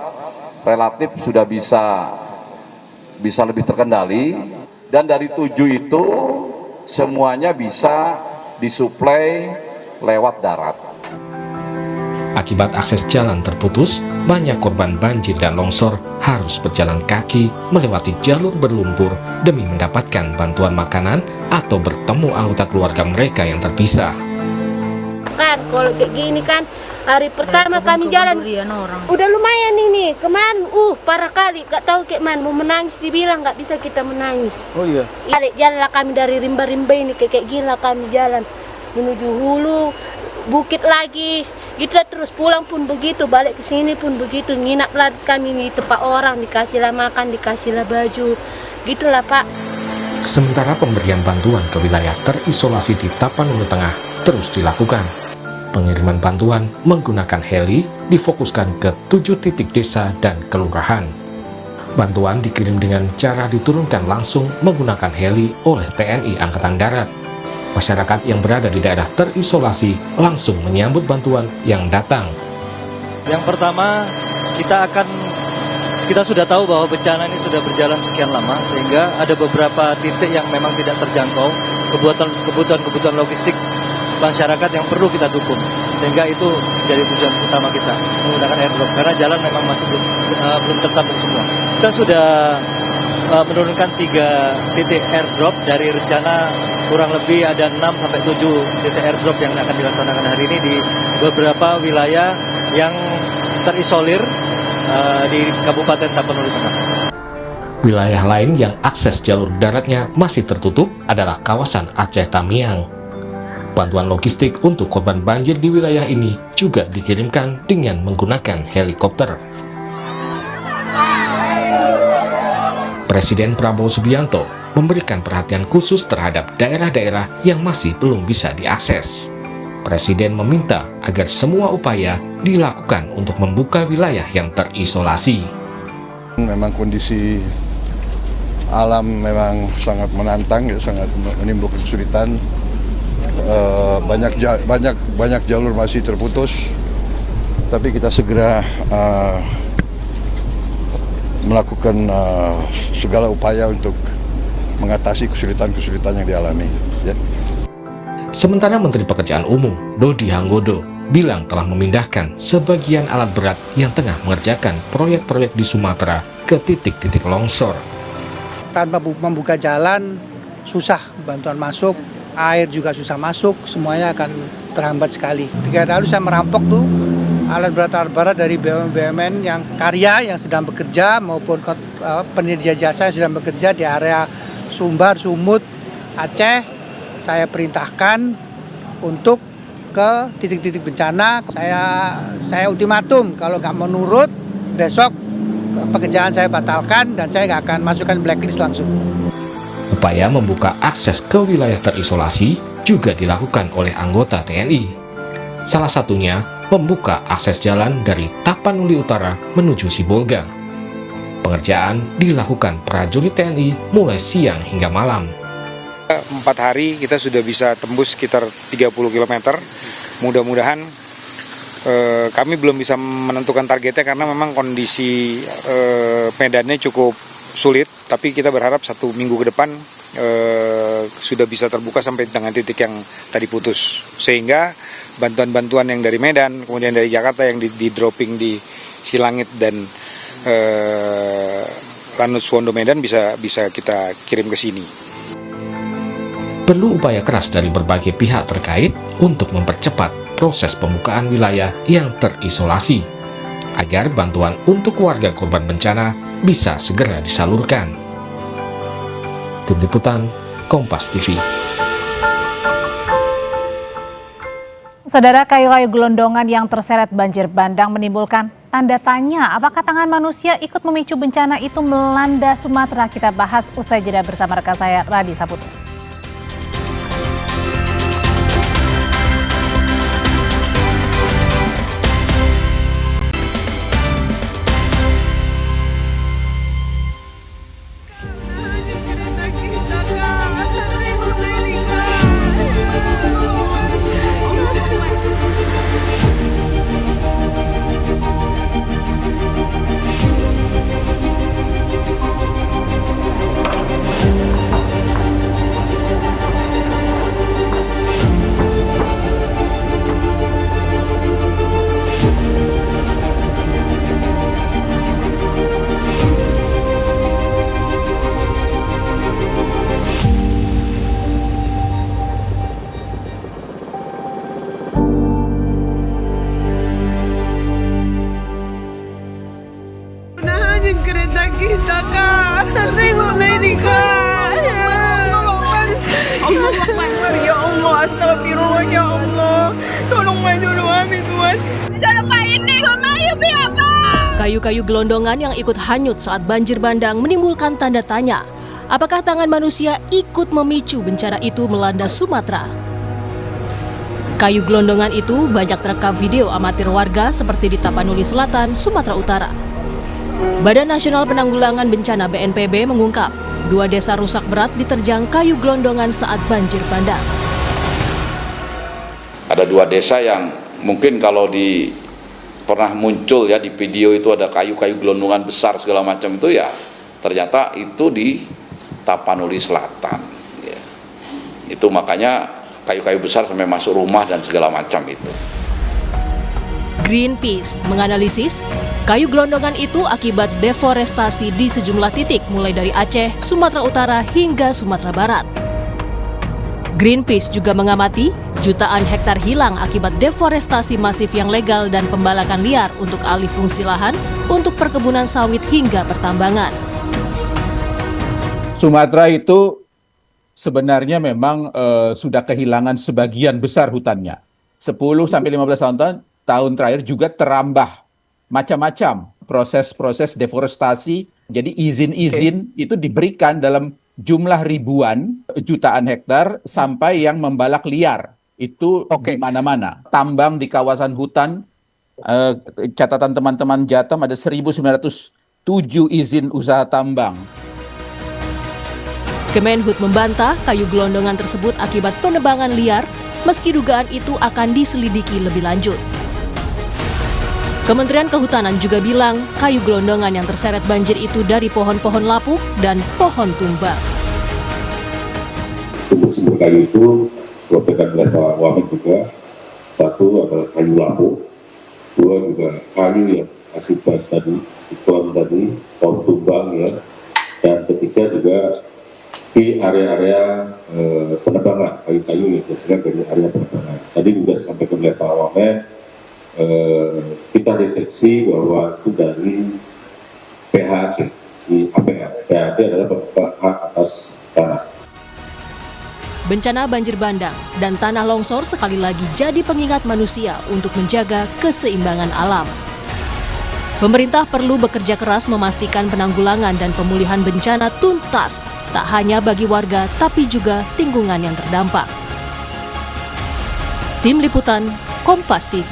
relatif sudah bisa lebih terkendali, dan dari 7 itu semuanya bisa disuplai lewat darat. Akibat akses jalan terputus, banyak korban banjir dan longsor harus berjalan kaki melewati jalur berlumpur demi mendapatkan bantuan makanan atau bertemu anggota keluarga mereka yang terpisah. Kan kalau kayak gini kan hari pertama kami jalan udah lumayan ini, kemarin parah kali, gak tahu kayak mana mau menangis, dibilang nggak bisa kita menangis. Oh iya. Jalan lah kami dari rimba-rimba ini kayak gila kami jalan menuju hulu, bukit lagi, kita terus pulang pun begitu, balik ke sini pun begitu, nginap lah kami di tempat orang, dikasihlah makan, dikasihlah baju, gitulah Pak. Sementara pemberian bantuan ke wilayah terisolasi di Tapanuli Tengah terus dilakukan. Pengiriman bantuan menggunakan heli difokuskan ke 7 titik desa dan kelurahan. Bantuan dikirim dengan cara diturunkan langsung menggunakan heli oleh TNI Angkatan Darat. Masyarakat yang berada di daerah terisolasi langsung menyambut bantuan yang datang. Yang pertama, kita sudah tahu bahwa bencana ini sudah berjalan sekian lama, sehingga ada beberapa titik yang memang tidak terjangkau, kebutuhan logistik masyarakat yang perlu kita dukung, sehingga itu menjadi tujuan utama kita menggunakan airdrop, karena jalan memang masih belum tersambung semua. Kita sudah menurunkan 3 titik airdrop dari rencana kurang lebih ada 6-7 titik airdrop yang akan dilaksanakan hari ini di beberapa wilayah yang terisolir di Kabupaten Tapanuli Tengah. Wilayah lain yang akses jalur daratnya masih tertutup adalah kawasan Aceh Tamiang. Bantuan logistik untuk korban banjir di wilayah ini juga dikirimkan dengan menggunakan helikopter. Presiden Prabowo Subianto memberikan perhatian khusus terhadap daerah-daerah yang masih belum bisa diakses. Presiden meminta agar semua upaya dilakukan untuk membuka wilayah yang terisolasi. Memang kondisi alam memang sangat menantang, sangat menimbulkan kesulitan. Banyak jalur masih terputus, tapi kita segera melakukan segala upaya untuk mengatasi kesulitan-kesulitan yang dialami. Ya. Sementara Menteri Pekerjaan Umum Dodi Hanggodo bilang telah memindahkan sebagian alat berat yang tengah mengerjakan proyek-proyek di Sumatera ke titik-titik longsor. Tanpa membuka jalan, susah bantuan masuk. Air juga susah masuk, semuanya akan terhambat sekali. 3 hari lalu saya merampok tuh alat berat dari BUMN yang karya yang sedang bekerja maupun penyedia jasa yang sedang bekerja di area Sumbar, Sumut, Aceh. Saya perintahkan untuk ke titik-titik bencana. Saya ultimatum, kalau nggak menurut besok pekerjaan saya batalkan dan saya nggak akan masukkan blacklist langsung. Upaya membuka akses ke wilayah terisolasi juga dilakukan oleh anggota TNI. Salah satunya membuka akses jalan dari Tapanuli Utara menuju Sibolga. Pengerjaan dilakukan prajurit TNI mulai siang hingga malam. 4 hari kita sudah bisa tembus sekitar 30 km. Mudah-mudahan kami belum bisa menentukan targetnya karena memang kondisi medannya cukup sulit. Tapi kita berharap 1 minggu ke depan sudah bisa terbuka sampai dengan titik yang tadi putus. Sehingga bantuan-bantuan yang dari Medan, kemudian dari Jakarta yang di dropping di Silangit dan Lanut Suwondo Medan bisa kita kirim ke sini. Perlu upaya keras dari berbagai pihak terkait untuk mempercepat proses pembukaan wilayah yang terisolasi, agar bantuan untuk warga korban bencana bisa segera disalurkan. Tim Liputan, Kompas TV. Saudara, kayu-kayu gelondongan yang terseret banjir bandang menimbulkan tanda tanya apakah tangan manusia ikut memicu bencana itu melanda Sumatera. Kita bahas usai jeda bersama rekan saya Radi Saputra. Kereta kita, Kak. Tengoklah ini, Kak. Ya Allah, astagfirullah, ya Allah. Tolong dulu kami, Tuhan. Jangan Pak ini, kami apa? Kayu-kayu gelondongan yang ikut hanyut saat banjir bandang menimbulkan tanda tanya. Apakah tangan manusia ikut memicu bencana itu melanda Sumatera? Kayu gelondongan itu banyak terekam video amatir warga seperti di Tapanuli Selatan, Sumatera Utara. Badan Nasional Penanggulangan Bencana BNPB mengungkap 2 desa rusak berat diterjang kayu gelondongan saat banjir bandang. Ada 2 desa yang mungkin kalau pernah muncul ya di video itu ada kayu-kayu gelondongan besar segala macam itu ya ternyata itu di Tapanuli Selatan. Ya. Itu makanya kayu-kayu besar sampai masuk rumah dan segala macam itu. Greenpeace menganalisis kayu gelondongan itu akibat deforestasi di sejumlah titik mulai dari Aceh, Sumatera Utara hingga Sumatera Barat. Greenpeace juga mengamati jutaan hektar hilang akibat deforestasi masif yang legal dan pembalakan liar untuk alih fungsi lahan untuk perkebunan sawit hingga pertambangan. Sumatera itu sebenarnya memang sudah kehilangan sebagian besar hutannya. 10-15 tahun terakhir juga terambah macam-macam proses-proses deforestasi. Jadi izin-izin itu diberikan dalam jumlah ribuan, jutaan hektar sampai yang membalak liar. Itu di mana-mana. Tambang di kawasan hutan, catatan teman-teman Jatam ada 1.907 izin usaha tambang. Kemenhub membantah kayu gelondongan tersebut akibat penebangan liar, meski dugaan itu akan diselidiki lebih lanjut. Kementerian Kehutanan juga bilang kayu gelondongan yang terseret banjir itu dari pohon-pohon lapuk dan pohon tumbang. Sumber-sumber kayu itu dilaporkan oleh Pak Wamen juga. 1 adalah kayu lapuk, 2 juga kayu yang akibat tadi, siklon tadi, pohon tumbang ya, dan ketiga juga di area-area penebangan, kayu-kayu yang dihasilkan dari area penebangan. Tadi juga disampaikan oleh Pak Wamen, kita deteksi bahwa itu dari PHAT di APR. PHAT adalah pengelolaan hak atas tanah. Bencana banjir bandang dan tanah longsor sekali lagi jadi pengingat manusia untuk menjaga keseimbangan alam. Pemerintah perlu bekerja keras memastikan penanggulangan dan pemulihan bencana tuntas, tak hanya bagi warga tapi juga lingkungan yang terdampak. Tim Liputan, Kompas TV.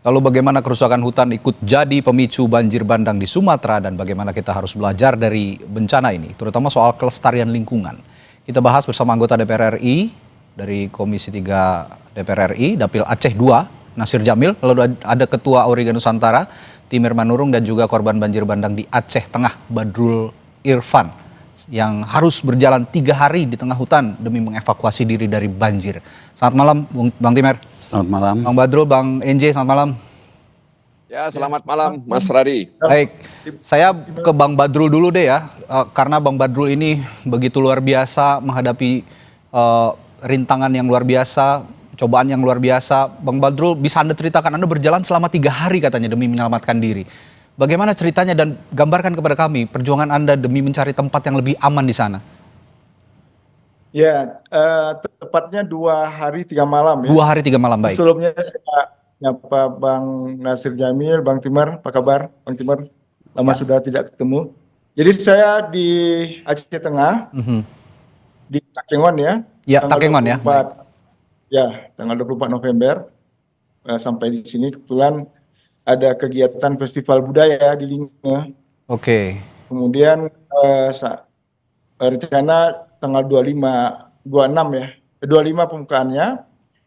Lalu bagaimana kerusakan hutan ikut jadi pemicu banjir bandang di Sumatera dan bagaimana kita harus belajar dari bencana ini, terutama soal kelestarian lingkungan. Kita bahas bersama anggota DPR RI dari Komisi 3 DPR RI, Dapil Aceh 2, Nasir Jamil, lalu ada Ketua Auriga Nusantara, Timur Manurung, dan juga korban banjir bandang di Aceh Tengah, Badrul Irfan, yang harus berjalan 3 hari di tengah hutan demi mengevakuasi diri dari banjir. Selamat malam, Bang Timur. Selamat malam. Bang Badrul, Bang NJ, selamat malam. Ya, selamat malam Mas Radi. Baik, saya ke Bang Badrul dulu deh ya, karena Bang Badrul ini begitu luar biasa menghadapi rintangan yang luar biasa, cobaan yang luar biasa. Bang Badrul, bisa Anda ceritakan, Anda berjalan selama 3 hari katanya demi menyelamatkan diri. Bagaimana ceritanya dan gambarkan kepada kami perjuangan Anda demi mencari tempat yang lebih aman di sana. Ya, tepatnya 2 hari 3 malam ya. 2 hari 3 malam, baik. Sebelumnya saya nyapa Bang Nasir Jamil, Bang Timur, apa kabar Bang Timur? Lama sudah tidak ketemu. Jadi saya di Aceh Tengah, di Takengon ya. Ya, Takengon ya. Ya, tanggal 24 November sampai di sini kebetulan ada kegiatan festival budaya di Linge. Oke. Kemudian rencana tanggal 26 ya. 25 pembukaannya.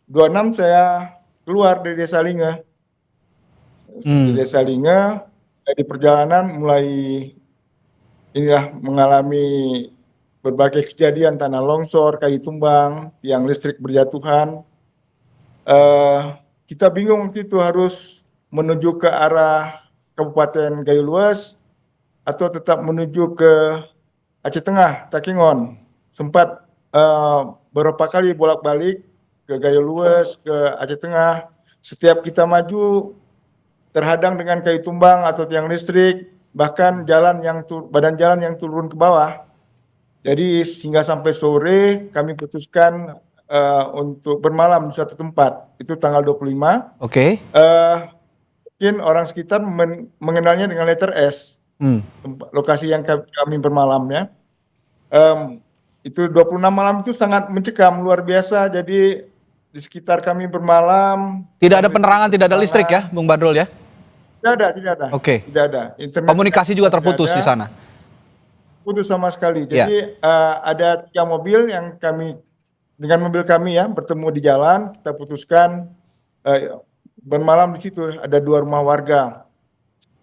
26 saya keluar dari Desa Linge. Di Desa Linge, di perjalanan mulai mengalami berbagai kejadian tanah longsor, kayu tumbang, tiang listrik berjatuhan. Kita bingung waktu itu harus menuju ke arah Kabupaten Gayo Luas atau tetap menuju ke Aceh Tengah, Takengon. Sempat beberapa kali bolak-balik ke Gayo Luas, ke Aceh Tengah. Setiap kita maju terhadang dengan kayu tumbang atau tiang listrik, bahkan badan jalan yang turun ke bawah. Jadi hingga sampai sore kami putuskan untuk bermalam di satu tempat. Itu tanggal 25. Oke. Mungkin orang sekitar mengenalnya dengan letter S. Lokasi yang kami bermalamnya. Itu 26 malam itu sangat mencekam, luar biasa. Jadi di sekitar kami bermalam. Tidak ada penerangan, tidak ada listrik ya, Bung Badrul ya? Tidak ada. Oke. Tidak ada. Internet komunikasi juga terputus di sana? Putus sama sekali. Jadi ada 3 mobil yang dengan mobil kami ya, bertemu di jalan, kita putuskan bermalam di situ. Ada 2 rumah warga.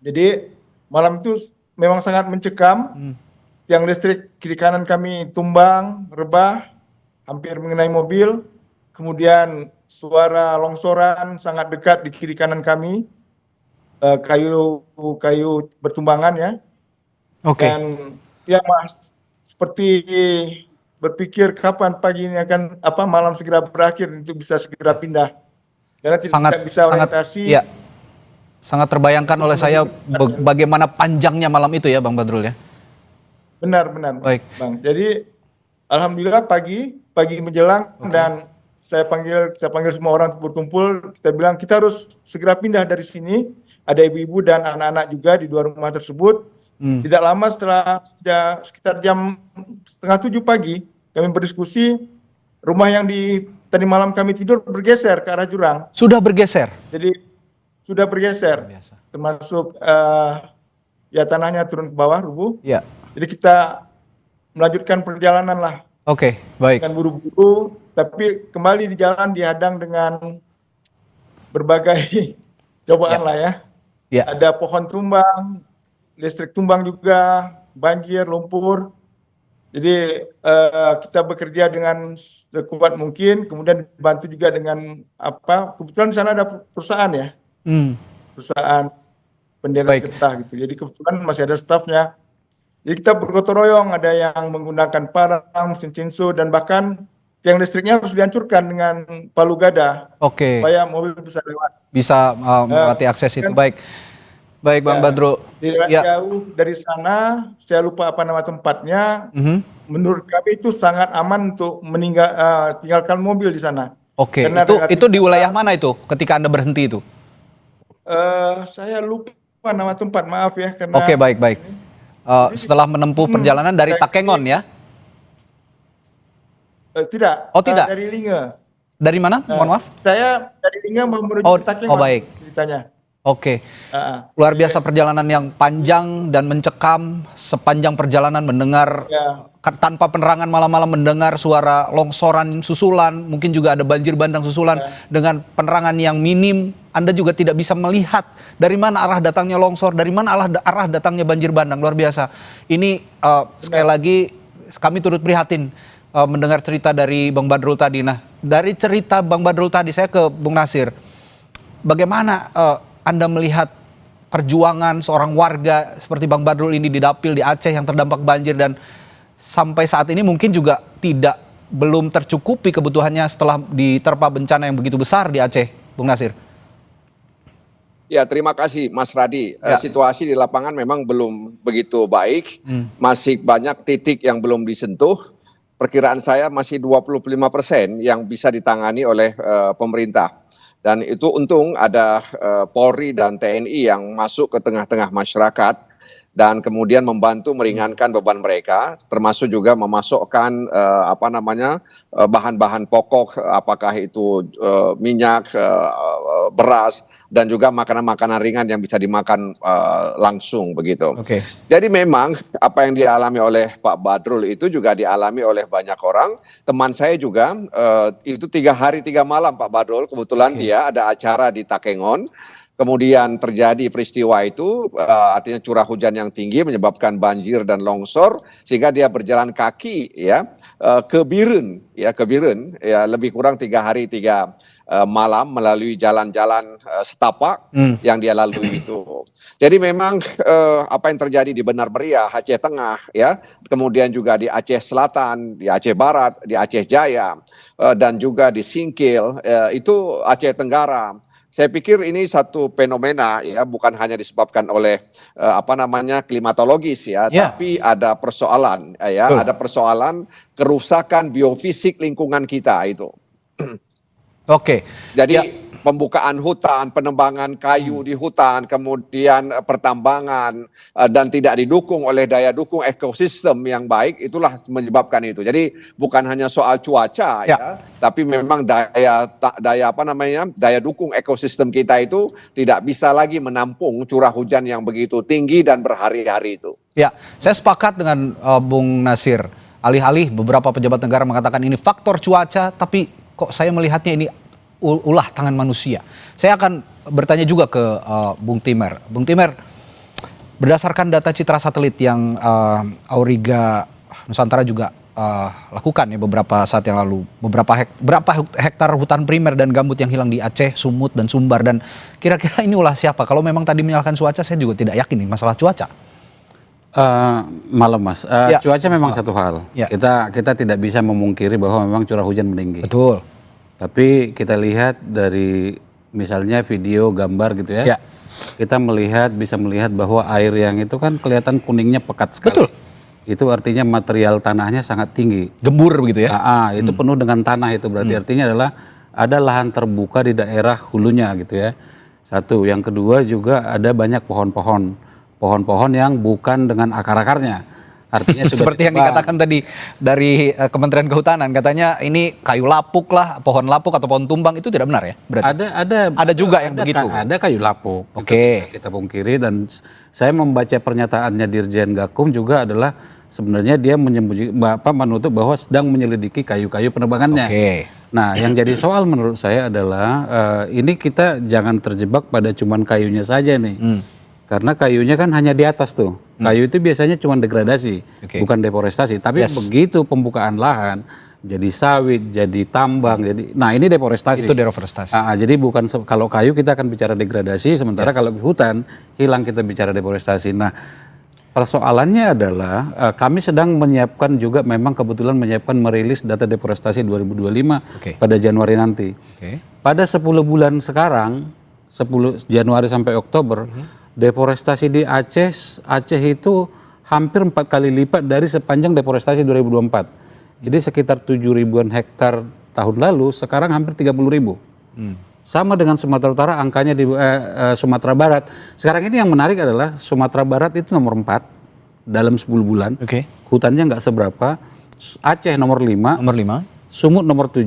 Jadi malam itu memang sangat mencekam. Tiang listrik kiri kanan kami tumbang, rebah, hampir mengenai mobil. Kemudian suara longsoran sangat dekat di kiri kanan kami. Kayu bertumbangan ya. Oke. Dan ya Mas, seperti berpikir kapan pagi ini malam segera berakhir untuk bisa segera pindah. Karena tidak bisa orientasi. Sangat terbayangkan oleh saya bagaimana panjangnya malam itu ya Bang Badrul ya. Benar. Baik. Bang. Jadi alhamdulillah pagi menjelang dan kita panggil semua orang berkumpul, kita bilang kita harus segera pindah dari sini. Ada ibu-ibu dan anak-anak juga di 2 rumah tersebut. Tidak lama setelah sekitar jam 6:30 pagi kami berdiskusi, rumah yang tadi malam kami tidur bergeser ke arah jurang. Sudah bergeser? Jadi sudah bergeser, termasuk tanahnya turun ke bawah, rubuh. Ya. Jadi kita melanjutkan perjalanan lah. Oke, baik. Dengan buru-buru, tapi kembali di jalan dihadang dengan berbagai cobaan lah ya. Ada pohon tumbang, listrik tumbang juga, banjir, lumpur. Jadi kita bekerja dengan sekuat mungkin, kemudian dibantu juga dengan kebetulan di sana ada perusahaan ya, perusahaan bendera getah gitu. Jadi kebetulan masih ada stafnya. Jadi kita bergotong royong, ada yang menggunakan parang, mesin cinsu, dan bahkan tiang listriknya harus dihancurkan dengan palu gada. Oke. Supaya mobil bisa lewat. Bisa melewati akses itu. Baik Bang Badrul. Tidak jauh dari sana, saya lupa apa nama tempatnya. Menurut kami itu sangat aman untuk tinggalkan mobil di sana. Oke, itu di wilayah mana itu ketika Anda berhenti itu? Saya lupa nama tempat, maaf ya. Karena Oke, baik. Setelah menempuh perjalanan dari Takengon ya? Tidak. Oh, tidak. Dari Linge. Dari mana? Mohon maaf. Saya dari Linge menuju Takengon. Oh, baik. Ceritanya. Oke. Luar biasa perjalanan yang panjang dan mencekam. Sepanjang perjalanan mendengar tanpa penerangan, malam-malam mendengar suara longsoran susulan, mungkin juga ada banjir bandang susulan dengan penerangan yang minim. Anda juga tidak bisa melihat dari mana arah datangnya longsor, dari mana arah datangnya banjir bandang. Luar biasa. Ini sekali lagi kami turut prihatin mendengar cerita dari Bang Badrul tadi. Nah, dari cerita Bang Badrul tadi saya ke Bung Nasir. Bagaimana Anda melihat perjuangan seorang warga seperti Bang Badrul ini di Dapil di Aceh yang terdampak banjir dan sampai saat ini mungkin juga belum tercukupi kebutuhannya setelah diterpa bencana yang begitu besar di Aceh, Bung Nasir? Ya, terima kasih Mas Radi. Situasi di lapangan memang belum begitu baik. Masih banyak titik yang belum disentuh. Perkiraan saya masih 25% yang bisa ditangani oleh pemerintah. Dan itu untung ada Polri dan TNI yang masuk ke tengah-tengah masyarakat dan kemudian membantu meringankan beban mereka, termasuk juga memasukkan bahan-bahan pokok, apakah itu minyak, beras, dan juga makanan-makanan ringan yang bisa dimakan langsung begitu. Jadi memang apa yang dialami oleh Pak Badrul itu juga dialami oleh banyak orang. Teman saya juga itu 3 hari 3 malam Pak Badrul, kebetulan dia ada acara di Takengon. Kemudian terjadi peristiwa itu, artinya curah hujan yang tinggi menyebabkan banjir dan longsor, sehingga dia berjalan kaki ke Biren, lebih kurang 3 hari 3 malam melalui jalan-jalan setapak yang dia lalui itu. Jadi memang apa yang terjadi di Benar Meriah, Aceh Tengah, kemudian juga di Aceh Selatan, di Aceh Barat, di Aceh Jaya, dan juga di Singkil, itu Aceh Tenggara. Saya pikir ini satu fenomena bukan hanya disebabkan oleh klimatologis tapi ada persoalan ada persoalan kerusakan biofisik lingkungan kita itu. Jadi pembukaan hutan, penebangan kayu di hutan, kemudian pertambangan dan tidak didukung oleh daya dukung ekosistem yang baik, itulah menyebabkan itu. Jadi bukan hanya soal cuaca tapi memang daya dukung ekosistem kita itu tidak bisa lagi menampung curah hujan yang begitu tinggi dan berhari-hari itu. Ya, saya sepakat dengan Bung Nasir. Alih-alih beberapa pejabat negara mengatakan ini faktor cuaca, tapi kok saya melihatnya ini ulah tangan manusia. Saya akan bertanya juga ke Bung Timer. Bung Timer, berdasarkan data citra satelit yang Auriga Nusantara juga lakukan beberapa saat yang lalu, berapa hektar hutan primer dan gambut yang hilang di Aceh, Sumut dan Sumbar, dan kira-kira ini ulah siapa? Kalau memang tadi menyalahkan cuaca, saya juga tidak yakin ini masalah cuaca. Malam Mas, cuaca memang satu hal. Kita tidak bisa memungkiri bahwa memang curah hujan meninggi. Betul. Tapi kita lihat dari misalnya video, gambar gitu kita bisa melihat bahwa air yang itu kan kelihatan kuningnya pekat sekali. Betul. Itu artinya material tanahnya sangat tinggi. Gembur begitu ya? Itu penuh dengan tanah, itu berarti artinya adalah ada lahan terbuka di daerah hulunya gitu ya. Satu, yang kedua juga ada banyak pohon-pohon yang bukan dengan akar-akarnya. Artinya seperti yang dikatakan tadi dari Kementerian Kehutanan, katanya ini kayu lapuk lah, pohon lapuk atau pohon tumbang, itu tidak benar ya? Berarti ada juga yang begitu. Ada kayu lapuk. Kita pungkiri, dan saya membaca pernyataannya Dirjen Gakum juga adalah sebenarnya dia menutup bahwa sedang menyelidiki kayu-kayu penebangannya. Nah, yang jadi soal menurut saya adalah ini kita jangan terjebak pada cuman kayunya saja nih. Karena kayunya kan hanya di atas tuh. Kayu itu biasanya cuma degradasi, bukan deforestasi. Tapi begitu pembukaan lahan, jadi sawit, jadi tambang, nah ini deforestasi. Itu deforestasi. Jadi bukan kalau kayu kita akan bicara degradasi, sementara kalau hutan hilang kita bicara deforestasi. Nah, persoalannya adalah kami sedang menyiapkan juga, memang kebetulan menyiapkan merilis data deforestasi 2025 pada Januari nanti. Pada 10 bulan sekarang, 10 Januari sampai Oktober, deforestasi di Aceh itu hampir 4 kali lipat dari sepanjang deforestasi 2024. Jadi sekitar 7 ribuan hektar tahun lalu, sekarang hampir 30.000. Sama dengan Sumatera Utara, angkanya di Sumatera Barat. Sekarang ini yang menarik adalah Sumatera Barat itu nomor 4 dalam 10 bulan. Hutannya nggak seberapa. Aceh nomor 5. Sumut nomor 7.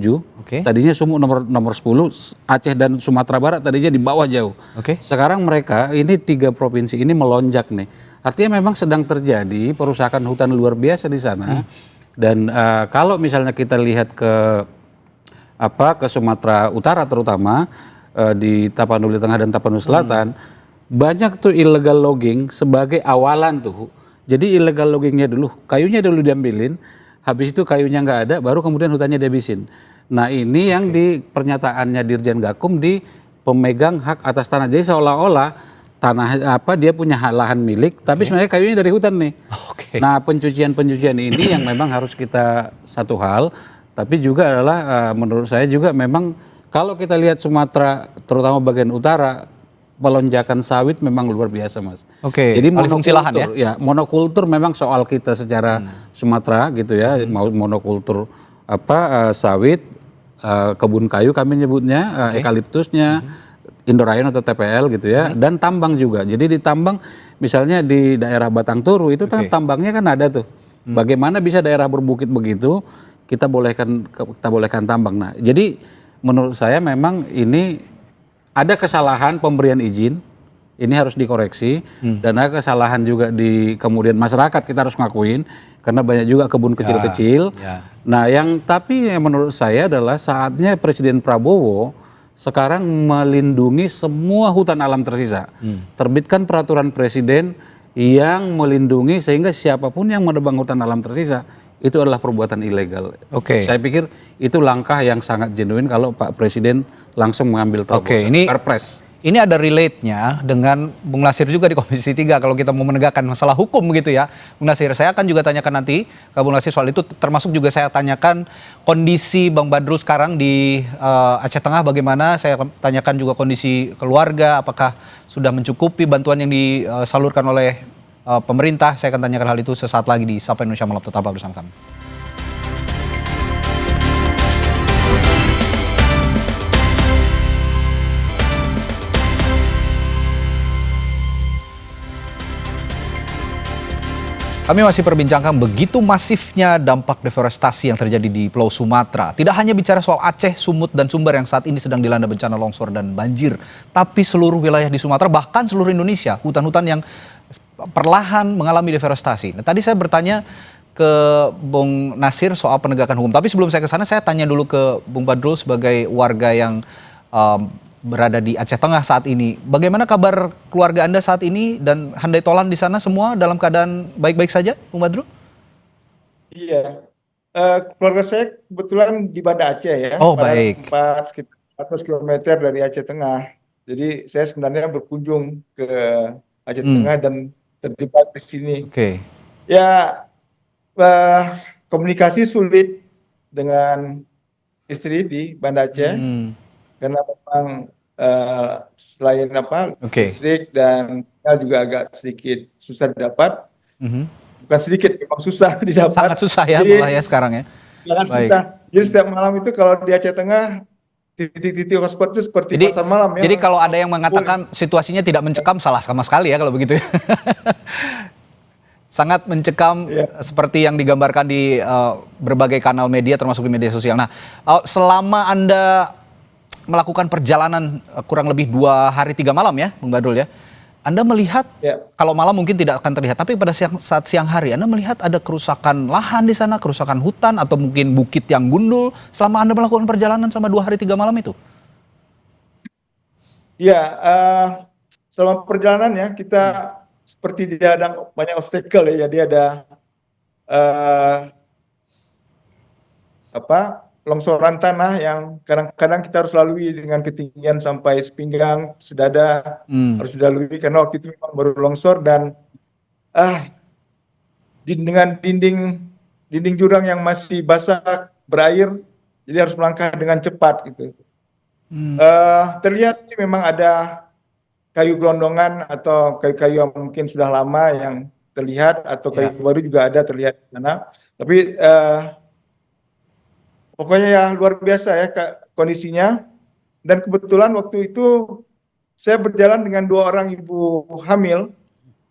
Tadinya Sumut nomor 10. Aceh dan Sumatera Barat tadinya di bawah jauh. Sekarang mereka ini 3 provinsi ini melonjak nih. Artinya memang sedang terjadi perusakan hutan luar biasa di sana. Dan kalau misalnya kita lihat ke Sumatera Utara terutama di Tapanuli Tengah dan Tapanuli Selatan, banyak tuh illegal logging sebagai awalan tuh. Jadi illegal loggingnya dulu, kayunya dulu diambilin, habis itu kayunya nggak ada, baru kemudian hutannya dihabisin. Nah ini yang di pernyataannya Dirjen Gakum di pemegang hak atas tanah. Jadi seolah-olah tanah dia punya lahan milik, tapi sebenarnya kayunya dari hutan nih. Nah pencucian ini yang memang harus kita satu hal. Tapi juga adalah menurut saya juga memang kalau kita lihat Sumatera terutama bagian utara melonjakan sawit memang luar biasa, Mas. Jadi monokultur lahan ya monokultur memang soal kita secara Sumatera gitu ya, mau monokultur sawit, kebun kayu kami nyebutnya, eukaliptusnya, Indorayon atau TPL gitu ya, dan tambang juga. Jadi di tambang misalnya di daerah Batang Toru itu tambangnya kan ada tuh. Bagaimana bisa daerah berbukit begitu kita bolehkan tambang. Nah, jadi menurut saya memang ini ada kesalahan pemberian izin, ini harus dikoreksi, dan ada kesalahan juga di kemudian masyarakat kita harus ngakuin karena banyak juga kebun kecil-kecil. Nah, tapi menurut saya adalah saatnya Presiden Prabowo sekarang melindungi semua hutan alam tersisa. Terbitkan peraturan presiden yang melindungi sehingga siapapun yang menebang hutan alam tersisa itu adalah perbuatan ilegal. Saya pikir itu langkah yang sangat genuine kalau Pak Presiden langsung mengambil terobosan. Perpres. Ini ada relate-nya dengan Bung Nasir juga di Komisi 3 kalau kita mau menegakkan masalah hukum gitu ya. Bung Nasir, saya akan juga tanyakan nanti ke Bung Nasir soal itu, termasuk juga saya tanyakan kondisi Bang Badrul sekarang di Aceh Tengah bagaimana, saya tanyakan juga kondisi keluarga, apakah sudah mencukupi bantuan yang disalurkan oleh pemerintah. Saya akan tanyakan hal itu sesaat lagi di Sapa Indonesia Malam, tetap bersama kami. Kami masih perbincangkan begitu masifnya dampak deforestasi yang terjadi di Pulau Sumatera. Tidak hanya bicara soal Aceh, Sumut, dan Sumber yang saat ini sedang dilanda bencana longsor dan banjir, tapi seluruh wilayah di Sumatera, bahkan seluruh Indonesia, hutan-hutan yang perlahan mengalami deforestasi. Nah, tadi saya bertanya ke Bung Nasir soal penegakan hukum, tapi sebelum saya ke sana, saya tanya dulu ke Bung Badrul sebagai warga yang berada di Aceh Tengah saat ini. Bagaimana kabar keluarga Anda saat ini dan handai tolan di sana semua dalam keadaan baik-baik saja, Bung Badrul? Iya, keluarga saya kebetulan di Banda Aceh ya. Baik. Sekitar 100 km dari Aceh Tengah. Jadi saya sebenarnya berkunjung ke Aceh Tengah dan terjebak di sini. Ya, komunikasi sulit dengan istri di Banda Aceh. Karena memang selain listrik dan juga agak sedikit susah didapat, bukan sedikit, memang susah didapat. Sangat susah ya, malah ya sekarang ya. Sangat susah. Jadi setiap malam itu kalau di Aceh Tengah titik-titik hotspot itu seperti pasar malam ya. Jadi kalau ada yang mengatakan situasinya tidak mencekam, salah sama sekali ya kalau begitu ya. Sangat mencekam seperti yang digambarkan di berbagai kanal media termasuk di media sosial. Nah, selama Anda melakukan perjalanan kurang lebih 2 hari 3 malam ya, Bung Badrul ya. Anda melihat, kalau malam mungkin tidak akan terlihat, tapi pada saat siang hari Anda melihat ada kerusakan lahan di sana, kerusakan hutan, atau mungkin bukit yang gundul selama Anda melakukan perjalanan selama 2 hari 3 malam itu? Ya, selama perjalanan ya kita seperti dihadang banyak obstacle ya, jadi ada longsoran tanah yang kadang-kadang kita harus lalui dengan ketinggian sampai sepinggang, sedada, harus dilalui karena waktu itu memang baru longsor dan dengan dinding jurang yang masih basah berair, jadi harus melangkah dengan cepat gitu. Terlihat sih memang ada kayu gelondongan atau kayu-kayu yang mungkin sudah lama yang terlihat, atau kayu baru juga ada terlihat di sana, tapi pokoknya ya luar biasa ya kondisinya. Dan kebetulan waktu itu saya berjalan dengan 2 orang ibu hamil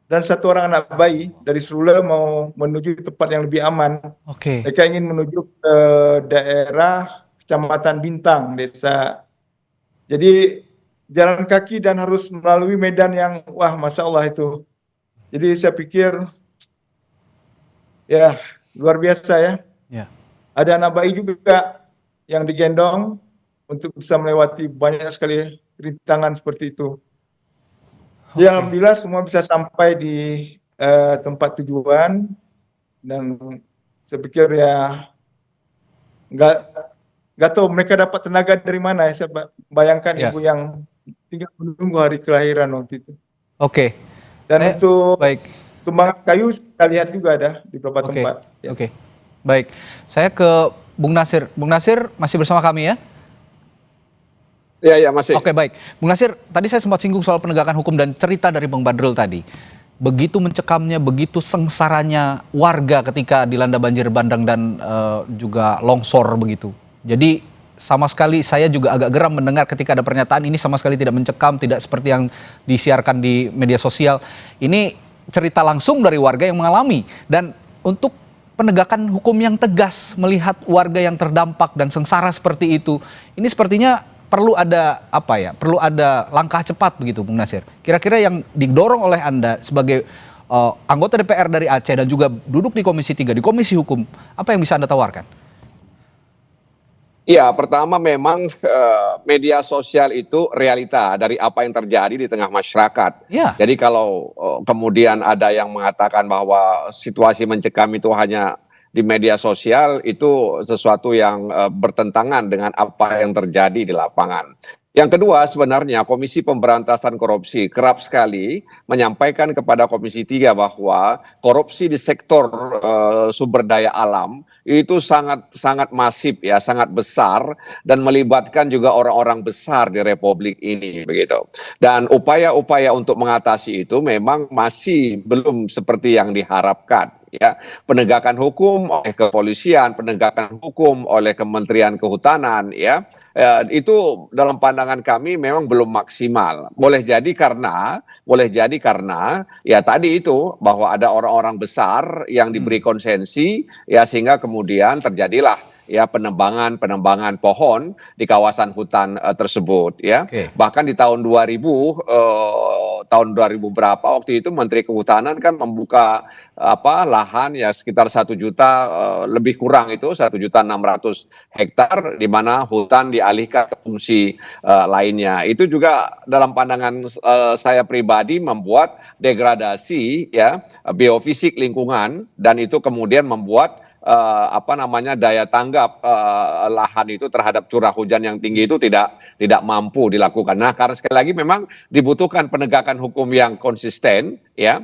dan 1 orang anak bayi dari Serula mau menuju tempat yang lebih aman. Oke. Mereka ingin menuju ke daerah Kecamatan Bintang, desa. Jadi jalan kaki dan harus melalui medan yang wah Masya Allah itu. Jadi saya pikir ya luar biasa ya. Ya. Ada anak bayi juga yang digendong untuk bisa melewati banyak sekali rintangan seperti itu. Ya alhamdulillah semua bisa sampai di tempat tujuan dan saya pikir ya nggak tahu mereka dapat tenaga dari mana ya. Saya bayangkan ibu yang tinggal menunggu hari kelahiran waktu itu. Oke. Dan untuk tumbangan kayu kita lihat juga ada di beberapa tempat. Ya. Oke. Baik. Saya ke Bung Nasir. Bung Nasir masih bersama kami ya? Iya, masih. Oke, baik. Bung Nasir, tadi saya sempat singgung soal penegakan hukum dan cerita dari Bang Badrul tadi. Begitu mencekamnya, begitu sengsaranya warga ketika dilanda banjir bandang dan juga longsor begitu. Jadi sama sekali saya juga agak geram mendengar ketika ada pernyataan ini sama sekali tidak mencekam, tidak seperti yang disiarkan di media sosial. Ini cerita langsung dari warga yang mengalami. Dan untuk penegakan hukum yang tegas melihat warga yang terdampak dan sengsara seperti itu, ini sepertinya perlu ada perlu ada langkah cepat begitu Bung Nasir. Kira-kira yang didorong oleh Anda sebagai anggota DPR dari Aceh dan juga duduk di Komisi 3, di Komisi Hukum, apa yang bisa Anda tawarkan? Ya, pertama memang media sosial itu realita dari apa yang terjadi di tengah masyarakat. Ya. Jadi kalau kemudian ada yang mengatakan bahwa situasi mencekam itu hanya di media sosial, itu sesuatu yang bertentangan dengan apa yang terjadi di lapangan. Yang kedua, sebenarnya Komisi Pemberantasan Korupsi kerap sekali menyampaikan kepada Komisi 3 bahwa korupsi di sektor sumber daya alam itu sangat masif ya, sangat besar dan melibatkan juga orang-orang besar di Republik ini begitu. Dan upaya-upaya untuk mengatasi itu memang masih belum seperti yang diharapkan. Ya, penegakan hukum oleh kepolisian, penegakan hukum oleh Kementerian Kehutanan, ya, itu dalam pandangan kami memang belum maksimal. Boleh jadi karena ya tadi itu bahwa ada orang-orang besar yang diberi konsensi, ya sehingga kemudian terjadilah ya penebangan pohon di kawasan hutan tersebut ya. Bahkan di tahun 2000 berapa waktu itu Menteri Kehutanan kan membuka lahan ya sekitar 1 juta lebih kurang itu 1.600.000 hektar di mana hutan dialihkan ke fungsi lainnya. Itu juga dalam pandangan saya pribadi membuat degradasi ya biofisik lingkungan dan itu kemudian membuat daya tanggap lahan itu terhadap curah hujan yang tinggi itu tidak mampu dilakukan. Nah, karena sekali lagi memang dibutuhkan penegakan hukum yang konsisten ya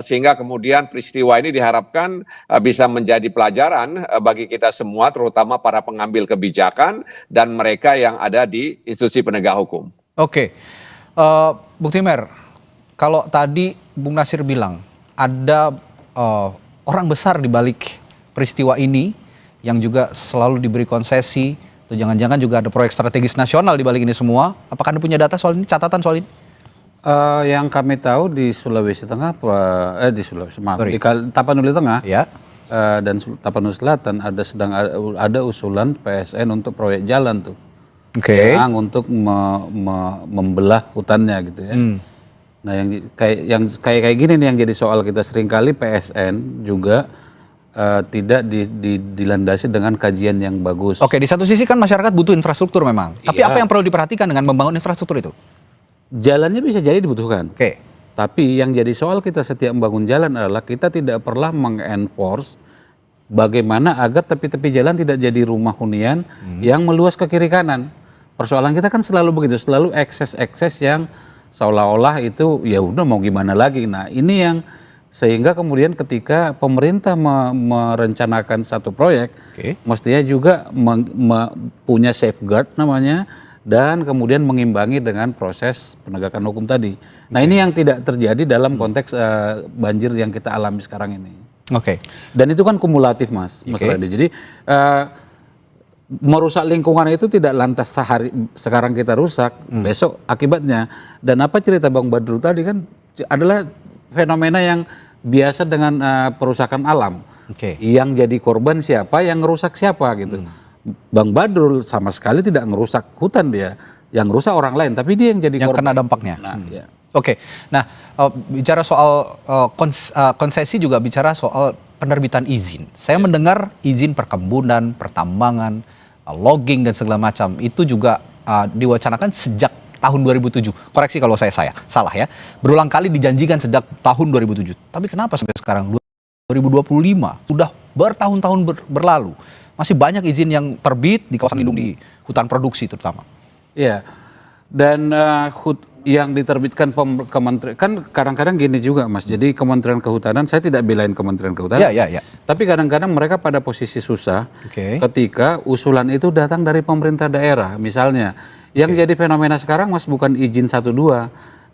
sehingga kemudian peristiwa ini diharapkan bisa menjadi pelajaran bagi kita semua terutama para pengambil kebijakan dan mereka yang ada di institusi penegak hukum. Oke. Bung Timer, kalau tadi Bung Nasir bilang ada orang besar di balik peristiwa ini yang juga selalu diberi konsesi atau jangan-jangan juga ada proyek strategis nasional di balik ini semua. Apakah Anda punya data soal ini, catatan soal ini? Yang kami tahu di Sulawesi Tengah, di Tapanuli Tengah dan Tapanuli Selatan ada usulan PSN untuk proyek jalan tuh, yang untuk membelah hutannya gitu ya. Nah yang kayak gini nih yang jadi soal kita seringkali PSN juga tidak dilandasi dengan kajian yang bagus. Oke, di satu sisi kan masyarakat butuh infrastruktur memang. Tapi apa yang perlu diperhatikan dengan membangun infrastruktur itu? Jalannya bisa jadi dibutuhkan. Oke. Tapi yang jadi soal kita setiap membangun jalan adalah kita tidak pernah mengenforce bagaimana agar tepi-tepi jalan tidak jadi rumah hunian yang meluas ke kiri kanan. Persoalan kita kan selalu begitu, selalu ekses-ekses yang seolah-olah itu ya udah mau gimana lagi. Nah, ini yang sehingga kemudian ketika pemerintah merencanakan satu proyek, mestinya juga punya safeguard namanya, dan kemudian mengimbangi dengan proses penegakan hukum tadi. Nah ini yang tidak terjadi dalam konteks banjir yang kita alami sekarang ini. Dan itu kan kumulatif Mas Radhi. Jadi merusak lingkungan itu tidak lantas sehari sekarang kita rusak, besok akibatnya. Dan apa cerita Bang Badrul tadi kan adalah fenomena yang biasa dengan perusakan alam. Yang jadi korban siapa, yang ngerusak siapa gitu. Bang Badrul sama sekali tidak ngerusak hutan dia, yang rusak orang lain, tapi dia yang jadi yang korban. kena dampaknya. Nah, ya. Nah bicara soal konsesi juga bicara soal penerbitan izin. Saya mendengar izin perkebunan, pertambangan, logging dan segala macam itu juga diwacanakan sejak tahun 2007. Koreksi kalau saya salah ya. Berulang kali dijanjikan sejak tahun 2007. Tapi kenapa sampai sekarang 2025 sudah bertahun-tahun berlalu masih banyak izin yang terbit di kawasan lindung di hutan produksi terutama. Iya. Dan yang diterbitkan kementerian kan kadang-kadang gini juga Mas. Jadi Kementerian Kehutanan, saya tidak belain Kementerian Kehutanan. Ya. Tapi kadang-kadang mereka pada posisi susah ketika usulan itu datang dari pemerintah daerah. Misalnya, yang jadi fenomena sekarang Mas bukan izin 1-2,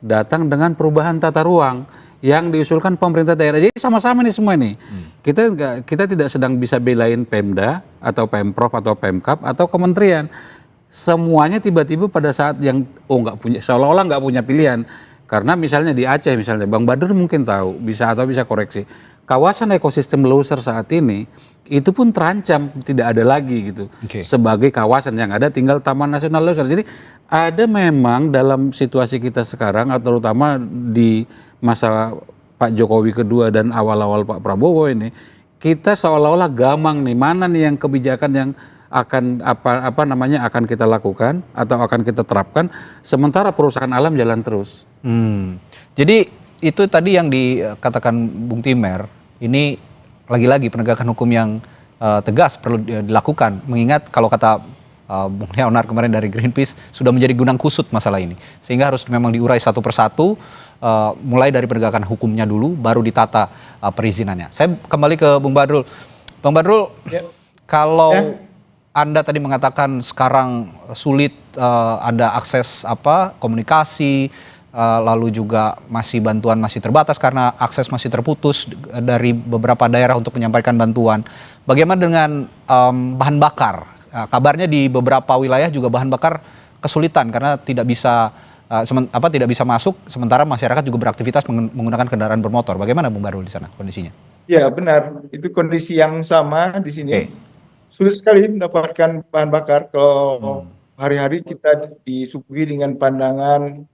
datang dengan perubahan tata ruang yang diusulkan pemerintah daerah. Jadi sama-sama nih semua nih. Kita tidak sedang bisa belain Pemda atau Pemprov atau Pemkap atau kementerian. Semuanya tiba-tiba pada saat yang seolah-olah nggak punya pilihan. Karena misalnya di Aceh misalnya, Bang Badrul mungkin tahu, bisa koreksi. Kawasan ekosistem Loser saat ini itu pun terancam tidak ada lagi gitu. Sebagai kawasan yang ada tinggal Taman Nasional Loser. Jadi ada memang dalam situasi kita sekarang, atau terutama di masa Pak Jokowi kedua dan awal-awal Pak Prabowo ini, kita seolah-olah gamang nih, mana nih yang kebijakan yang akan akan kita lakukan atau akan kita terapkan, sementara perusahaan alam jalan terus. Jadi itu tadi yang dikatakan Bung Timer, ini lagi-lagi penegakan hukum yang tegas perlu dilakukan, mengingat kalau kata Bung Leonard kemarin dari Greenpeace sudah menjadi gunang kusut masalah ini, sehingga harus memang diurai satu persatu, mulai dari penegakan hukumnya dulu, baru ditata perizinannya. Saya kembali ke Bung Badrul. Bang Badrul, kalau Anda tadi mengatakan sekarang sulit ada akses komunikasi, lalu juga bantuan masih terbatas karena akses masih terputus dari beberapa daerah untuk menyampaikan bantuan. Bagaimana dengan bahan bakar? Kabarnya di beberapa wilayah juga bahan bakar kesulitan karena tidak bisa masuk, sementara masyarakat juga beraktivitas menggunakan kendaraan bermotor. Bagaimana Bung Badrul di sana kondisinya? Ya benar, itu kondisi yang sama di sini. Sulit sekali mendapatkan bahan bakar kalau hari-hari kita disuguhi dengan pandangan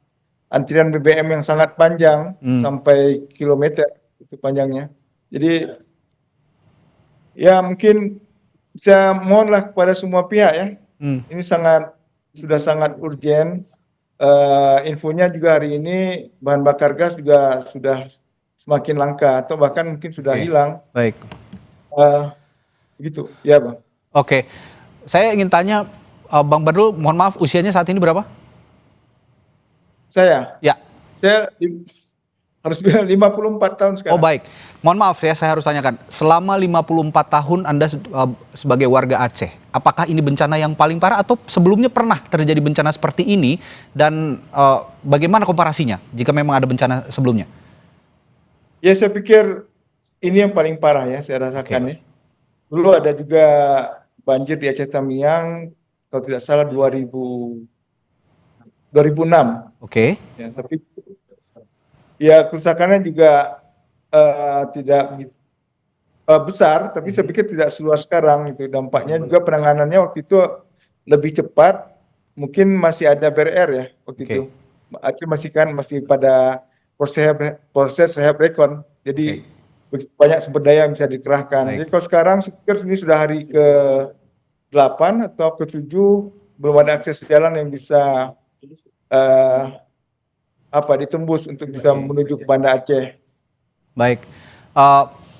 antrian BBM yang sangat panjang, sampai kilometer itu panjangnya. Jadi ya mungkin saya mohonlah kepada semua pihak ya, ini sudah sangat urgent. Infonya juga hari ini bahan bakar gas juga sudah semakin langka atau bahkan mungkin sudah hilang. Baik. Begitu, ya Bang. Oke, saya ingin tanya Bang Badrul, mohon maaf usianya saat ini berapa? Saya harus bilang 54 tahun sekarang. Oh baik, mohon maaf ya, saya harus tanyakan, selama 54 tahun Anda sebagai warga Aceh, apakah ini bencana yang paling parah atau sebelumnya pernah terjadi bencana seperti ini, dan bagaimana komparasinya jika memang ada bencana sebelumnya? Ya saya pikir ini yang paling parah ya, saya rasakan ya. Dulu ada juga banjir di Aceh Tamiang, kalau tidak salah 2006. Ya, tapi ya kerusakannya juga tidak besar, tapi saya pikir tidak seluas sekarang itu. Dampaknya juga penanganannya waktu itu lebih cepat, mungkin masih ada BRR ya waktu itu. Aceh masih pada proses rehab rekon. Jadi begitu banyak sumber daya yang bisa dikerahkan. Jadi kalau sekarang ini sudah hari ke-8 atau ke-7, belum ada akses jalan yang bisa ditembus untuk bisa menuju ke Banda Aceh. Baik,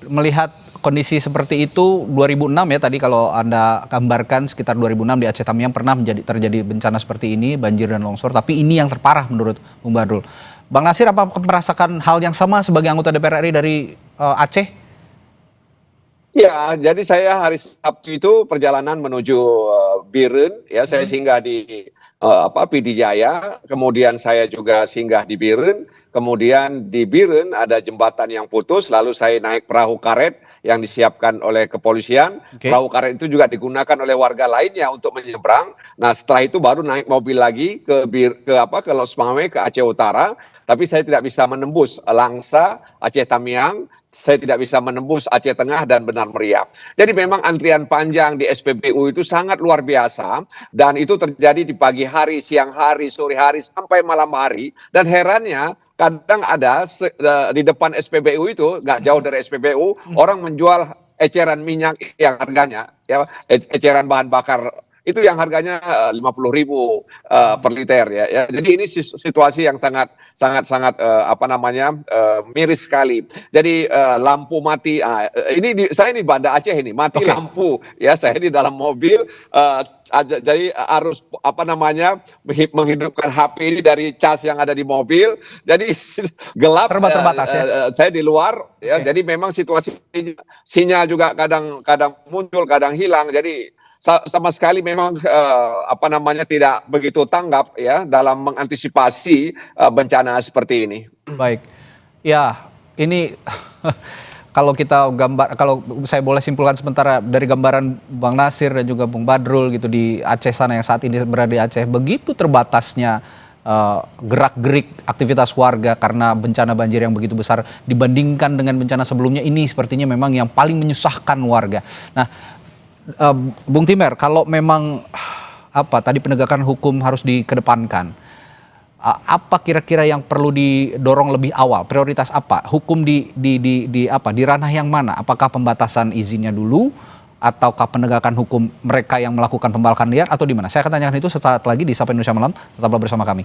melihat kondisi seperti itu 2006 ya tadi kalau Anda gambarkan, sekitar 2006 di Aceh Tamiang pernah terjadi bencana seperti ini, banjir dan longsor, tapi ini yang terparah menurut Bung Badrul. Bang Nasir, apa merasakan hal yang sama sebagai anggota DPR RI dari Aceh? Ya, jadi saya hari Sabtu itu perjalanan menuju Biren, ya saya singgah di PD Jaya, kemudian saya juga singgah di Biren, kemudian di Biren ada jembatan yang putus, lalu saya naik perahu karet yang disiapkan oleh kepolisian. Perahu karet itu juga digunakan oleh warga lainnya untuk menyeberang. Nah, setelah itu baru naik mobil lagi ke Los Mame, ke Aceh Utara. Tapi saya tidak bisa menembus Langsa, Aceh Tamiang, saya tidak bisa menembus Aceh Tengah dan Benar Meriah. Jadi memang antrian panjang di SPBU itu sangat luar biasa, dan itu terjadi di pagi hari, siang hari, sore hari, sampai malam hari. Dan herannya kadang ada di depan SPBU itu, nggak jauh dari SPBU, orang menjual eceran minyak yang harganya, ya, eceran bahan bakar itu yang harganya 50.000 per liter ya. Jadi ini situasi yang sangat miris sekali. Jadi lampu mati. Saya di Banda Aceh ini mati lampu ya. Saya di dalam mobil. Jadi harus menghidupkan HP ini dari cas yang ada di mobil. Jadi gelap. Terbatas ya. Saya di luar ya. Jadi memang situasi sinyal juga kadang muncul, kadang hilang. Jadi sama sekali memang tidak begitu tanggap ya dalam mengantisipasi bencana seperti ini. Baik, ya ini kalau saya boleh simpulkan sementara dari gambaran Bang Nasir dan juga Bung Badrul gitu di Aceh sana yang saat ini berada di Aceh, begitu terbatasnya gerak-gerik aktivitas warga karena bencana banjir yang begitu besar dibandingkan dengan bencana sebelumnya, ini sepertinya memang yang paling menyusahkan warga. Nah, Bung Timer, kalau memang tadi penegakan hukum harus dikedepankan, apa kira-kira yang perlu didorong lebih awal? Prioritas apa? Hukum di ranah yang mana? Apakah pembatasan izinnya dulu, ataukah penegakan hukum mereka yang melakukan pembalakan liar, atau di mana? Saya akan tanyakan itu sesaat lagi di Sapa Indonesia Malam. Tetaplah bersama kami.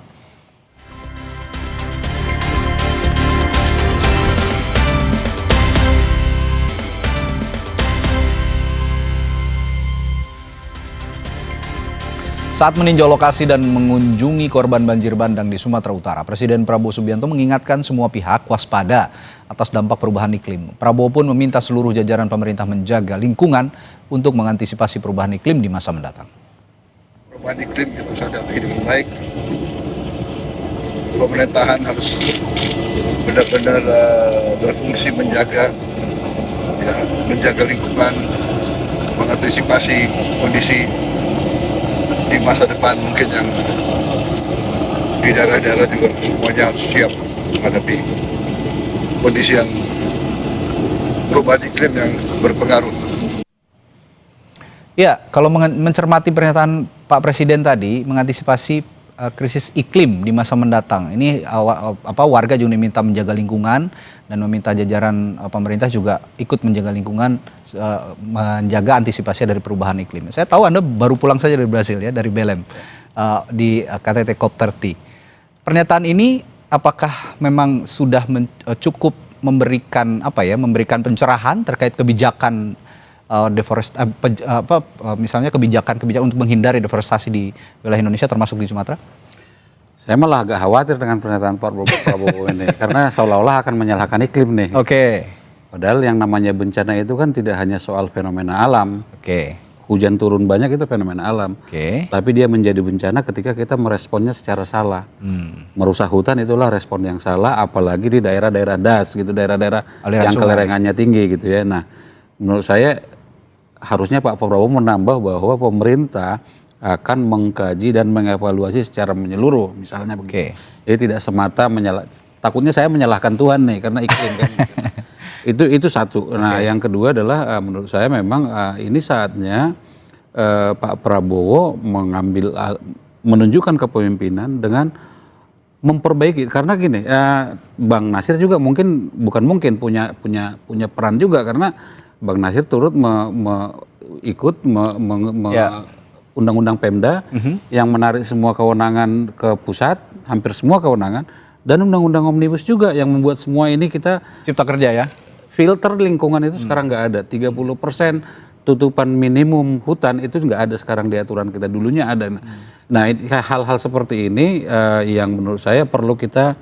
Saat meninjau lokasi dan mengunjungi korban banjir bandang di Sumatera Utara, Presiden Prabowo Subianto mengingatkan semua pihak waspada atas dampak perubahan iklim. Prabowo pun meminta seluruh jajaran pemerintah menjaga lingkungan untuk mengantisipasi perubahan iklim di masa mendatang. Perubahan iklim itu sudah lebih baik. Pemerintahan harus benar-benar berfungsi menjaga lingkungan, mengantisipasi kondisi di masa depan mungkin yang di daerah-daerah juga semuanya harus siap menghadapi kondisi yang perubahan iklim yang berpengaruh. Ya, kalau mencermati pernyataan Pak Presiden tadi mengantisipasi krisis iklim di masa mendatang, ini warga juga diminta menjaga lingkungan dan meminta jajaran pemerintah juga ikut menjaga lingkungan, menjaga antisipasi dari perubahan iklim. Saya tahu Anda baru pulang saja dari Brasil ya, dari Belém, di KTT COP30. Pernyataan ini apakah memang sudah cukup memberikan pencerahan terkait kebijakan misalnya kebijakan untuk menghindari deforestasi di wilayah Indonesia termasuk di Sumatera? Saya malah agak khawatir dengan pernyataan Pak Prabowo ini karena seolah-olah akan menyalahkan iklim nih. Padahal yang namanya bencana itu kan tidak hanya soal fenomena alam. Hujan turun banyak itu fenomena alam. Tapi dia menjadi bencana ketika kita meresponnya secara salah. Merusak hutan itulah respon yang salah, apalagi di daerah-daerah das gitu, daerah-daerah yang kelerengannya tinggi gitu ya. Nah, menurut saya harusnya Pak Prabowo menambah bahwa pemerintah akan mengkaji dan mengevaluasi secara menyeluruh, misalnya begitu. Jadi tidak semata takutnya saya menyalahkan Tuhan nih karena iklim kan. Itu satu. Nah, yang kedua adalah menurut saya memang ini saatnya Pak Prabowo menunjukkan kepemimpinan dengan memperbaiki, karena gini, Bang Nasir juga punya peran juga, karena Bang Nasir turut ikut undang-undang Pemda yang menarik semua kewenangan ke pusat, hampir semua kewenangan, dan undang-undang Omnibus juga yang membuat semua ini kita cipta kerja ya. Filter lingkungan itu sekarang nggak ada, 30% tutupan minimum hutan itu nggak ada sekarang di aturan kita, dulunya ada. Nah, hal-hal seperti ini yang menurut saya perlu kita,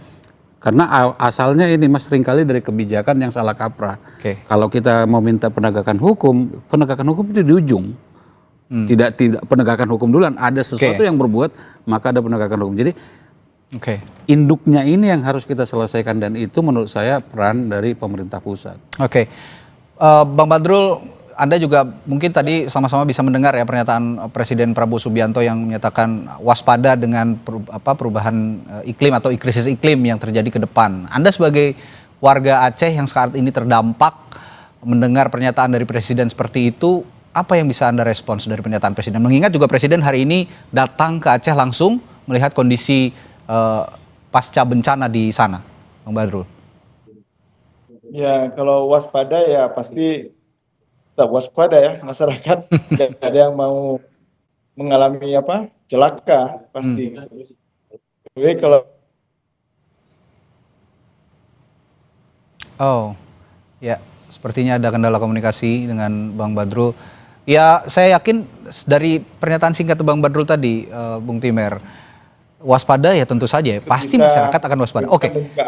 karena asalnya ini Mas seringkali dari kebijakan yang salah kaprah. Kalau kita mau minta penegakan hukum itu di ujung. Tidak penegakan hukum duluan, ada sesuatu yang berbuat maka ada penegakan hukum. Jadi induknya ini yang harus kita selesaikan, dan itu menurut saya peran dari pemerintah pusat. Bang Badrul, Anda juga mungkin tadi sama-sama bisa mendengar ya pernyataan Presiden Prabowo Subianto yang menyatakan waspada dengan perubahan iklim atau krisis iklim yang terjadi ke depan. Anda sebagai warga Aceh yang saat ini terdampak mendengar pernyataan dari Presiden seperti itu, apa yang bisa Anda respons dari pernyataan Presiden? Mengingat juga Presiden hari ini datang ke Aceh langsung melihat kondisi pasca bencana di sana, Bang Badrul. Ya, kalau waspada ya pasti tetap waspada ya masyarakat. Tidak ada yang mau mengalami celaka pasti. Jadi kalau sepertinya ada kendala komunikasi dengan Bang Badrul. Ya, saya yakin dari pernyataan singkat Bang Badrul tadi, Bung Timer, waspada ya tentu saja, pasti masyarakat akan waspada.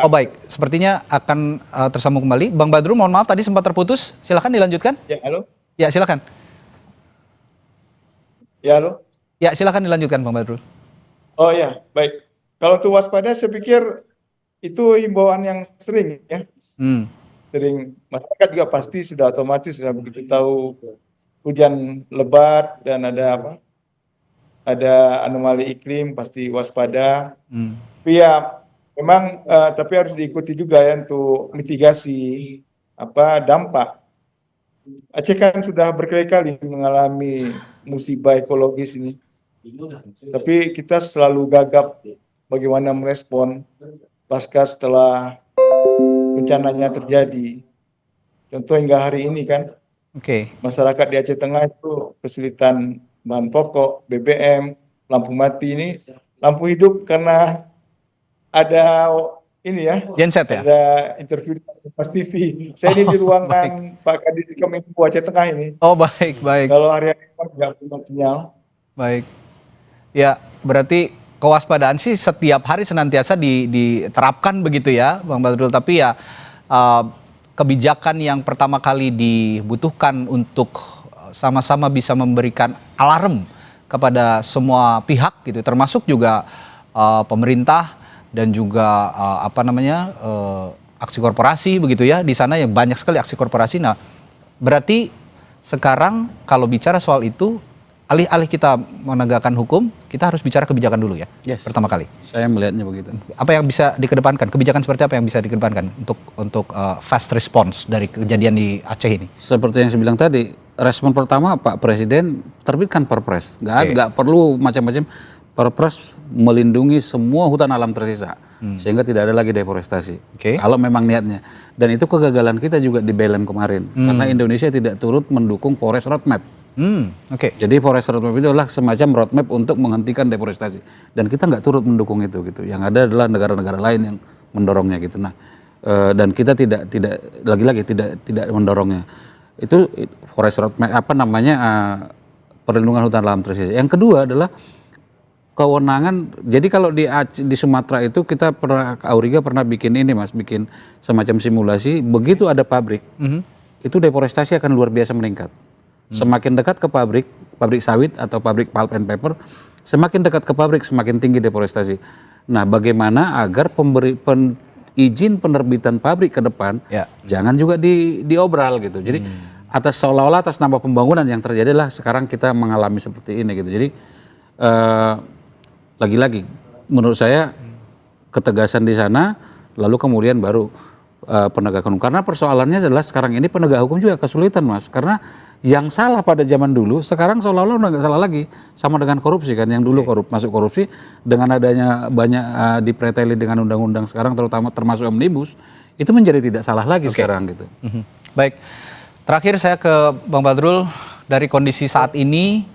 Baik, sepertinya akan tersambung kembali. Bang Badrul, mohon maaf tadi sempat terputus, silakan dilanjutkan. Ya, halo. Ya, silakan. Ya, halo. Ya, silakan dilanjutkan Bang Badrul. Oh ya, baik. Kalau untuk waspada, saya pikir itu himbauan yang sering ya. Sering, masyarakat juga pasti sudah otomatis sudah begitu tahu hujan lebat dan ada anomali iklim, pasti waspada. Tapi ya memang tapi harus diikuti juga ya untuk mitigasi dampak. Aceh kan sudah berkali-kali mengalami musibah ekologis ini, tapi kita selalu gagap bagaimana merespon pasca setelah bencananya terjadi. Contoh hingga hari ini kan, masyarakat di Aceh Tengah itu kesulitan bahan pokok, BBM, lampu mati ini, lampu hidup karena ada ini ya, genset ya? Ada interview di Pas TV. Saya ini di ruangan Pak Kadis Kominfo Aceh Tengah ini. Oh baik. Kalau hari-hari nggak punya sinyal. Baik. Ya, berarti kewaspadaan sih setiap hari senantiasa diterapkan begitu ya, Bang Badrul. Tapi ya kebijakan yang pertama kali dibutuhkan untuk sama-sama bisa memberikan alarm kepada semua pihak gitu, termasuk juga pemerintah dan juga aksi korporasi begitu ya. Di sana ya banyak sekali aksi korporasi. Nah, berarti sekarang kalau bicara soal itu, alih-alih kita menegakkan hukum, kita harus bicara kebijakan dulu ya. Pertama kali. Saya melihatnya begitu. Apa yang bisa dikedepankan? Kebijakan seperti apa yang bisa dikedepankan untuk fast response dari kejadian di Aceh ini? Seperti yang saya bilang tadi, respon pertama Pak Presiden terbitkan Perpres. Nggak perlu macam-macam. Perpres melindungi semua hutan alam tersisa, sehingga tidak ada lagi deforestasi. Kalau memang niatnya. Dan itu kegagalan kita juga di BLM kemarin, karena Indonesia tidak turut mendukung Forest Roadmap. Jadi Forest Roadmap itu adalah semacam roadmap untuk menghentikan deforestasi, dan kita nggak turut mendukung itu gitu. Yang ada adalah negara-negara lain yang mendorongnya gitu. Nah, dan kita tidak lagi-lagi tidak mendorongnya. Itu Forest Roadmap perlindungan hutan alam tersisa. Yang kedua adalah kewenangan. Jadi kalau di Sumatera itu kita Auriga pernah bikin bikin semacam simulasi. Begitu ada pabrik, itu deforestasi akan luar biasa meningkat. Semakin dekat ke pabrik sawit atau pabrik pulp and paper, semakin dekat ke pabrik semakin tinggi deforestasi. Nah, bagaimana agar izin penerbitan pabrik ke depan jangan juga diobral gitu. Jadi seolah-olah atas nama pembangunan yang terjadi lah sekarang kita mengalami seperti ini gitu. Jadi lagi-lagi menurut saya ketegasan di sana, lalu kemudian baru penegakan hukum. Karena persoalannya adalah sekarang ini penegak hukum juga kesulitan, Mas. Karena yang salah pada zaman dulu sekarang seolah-olah udah nggak salah lagi, sama dengan korupsi kan, yang dulu masuk korupsi dengan adanya banyak dipreteli dengan undang-undang sekarang termasuk omnibus, itu menjadi tidak salah lagi sekarang gitu. Baik, terakhir saya ke Bang Badrul, dari kondisi saat ini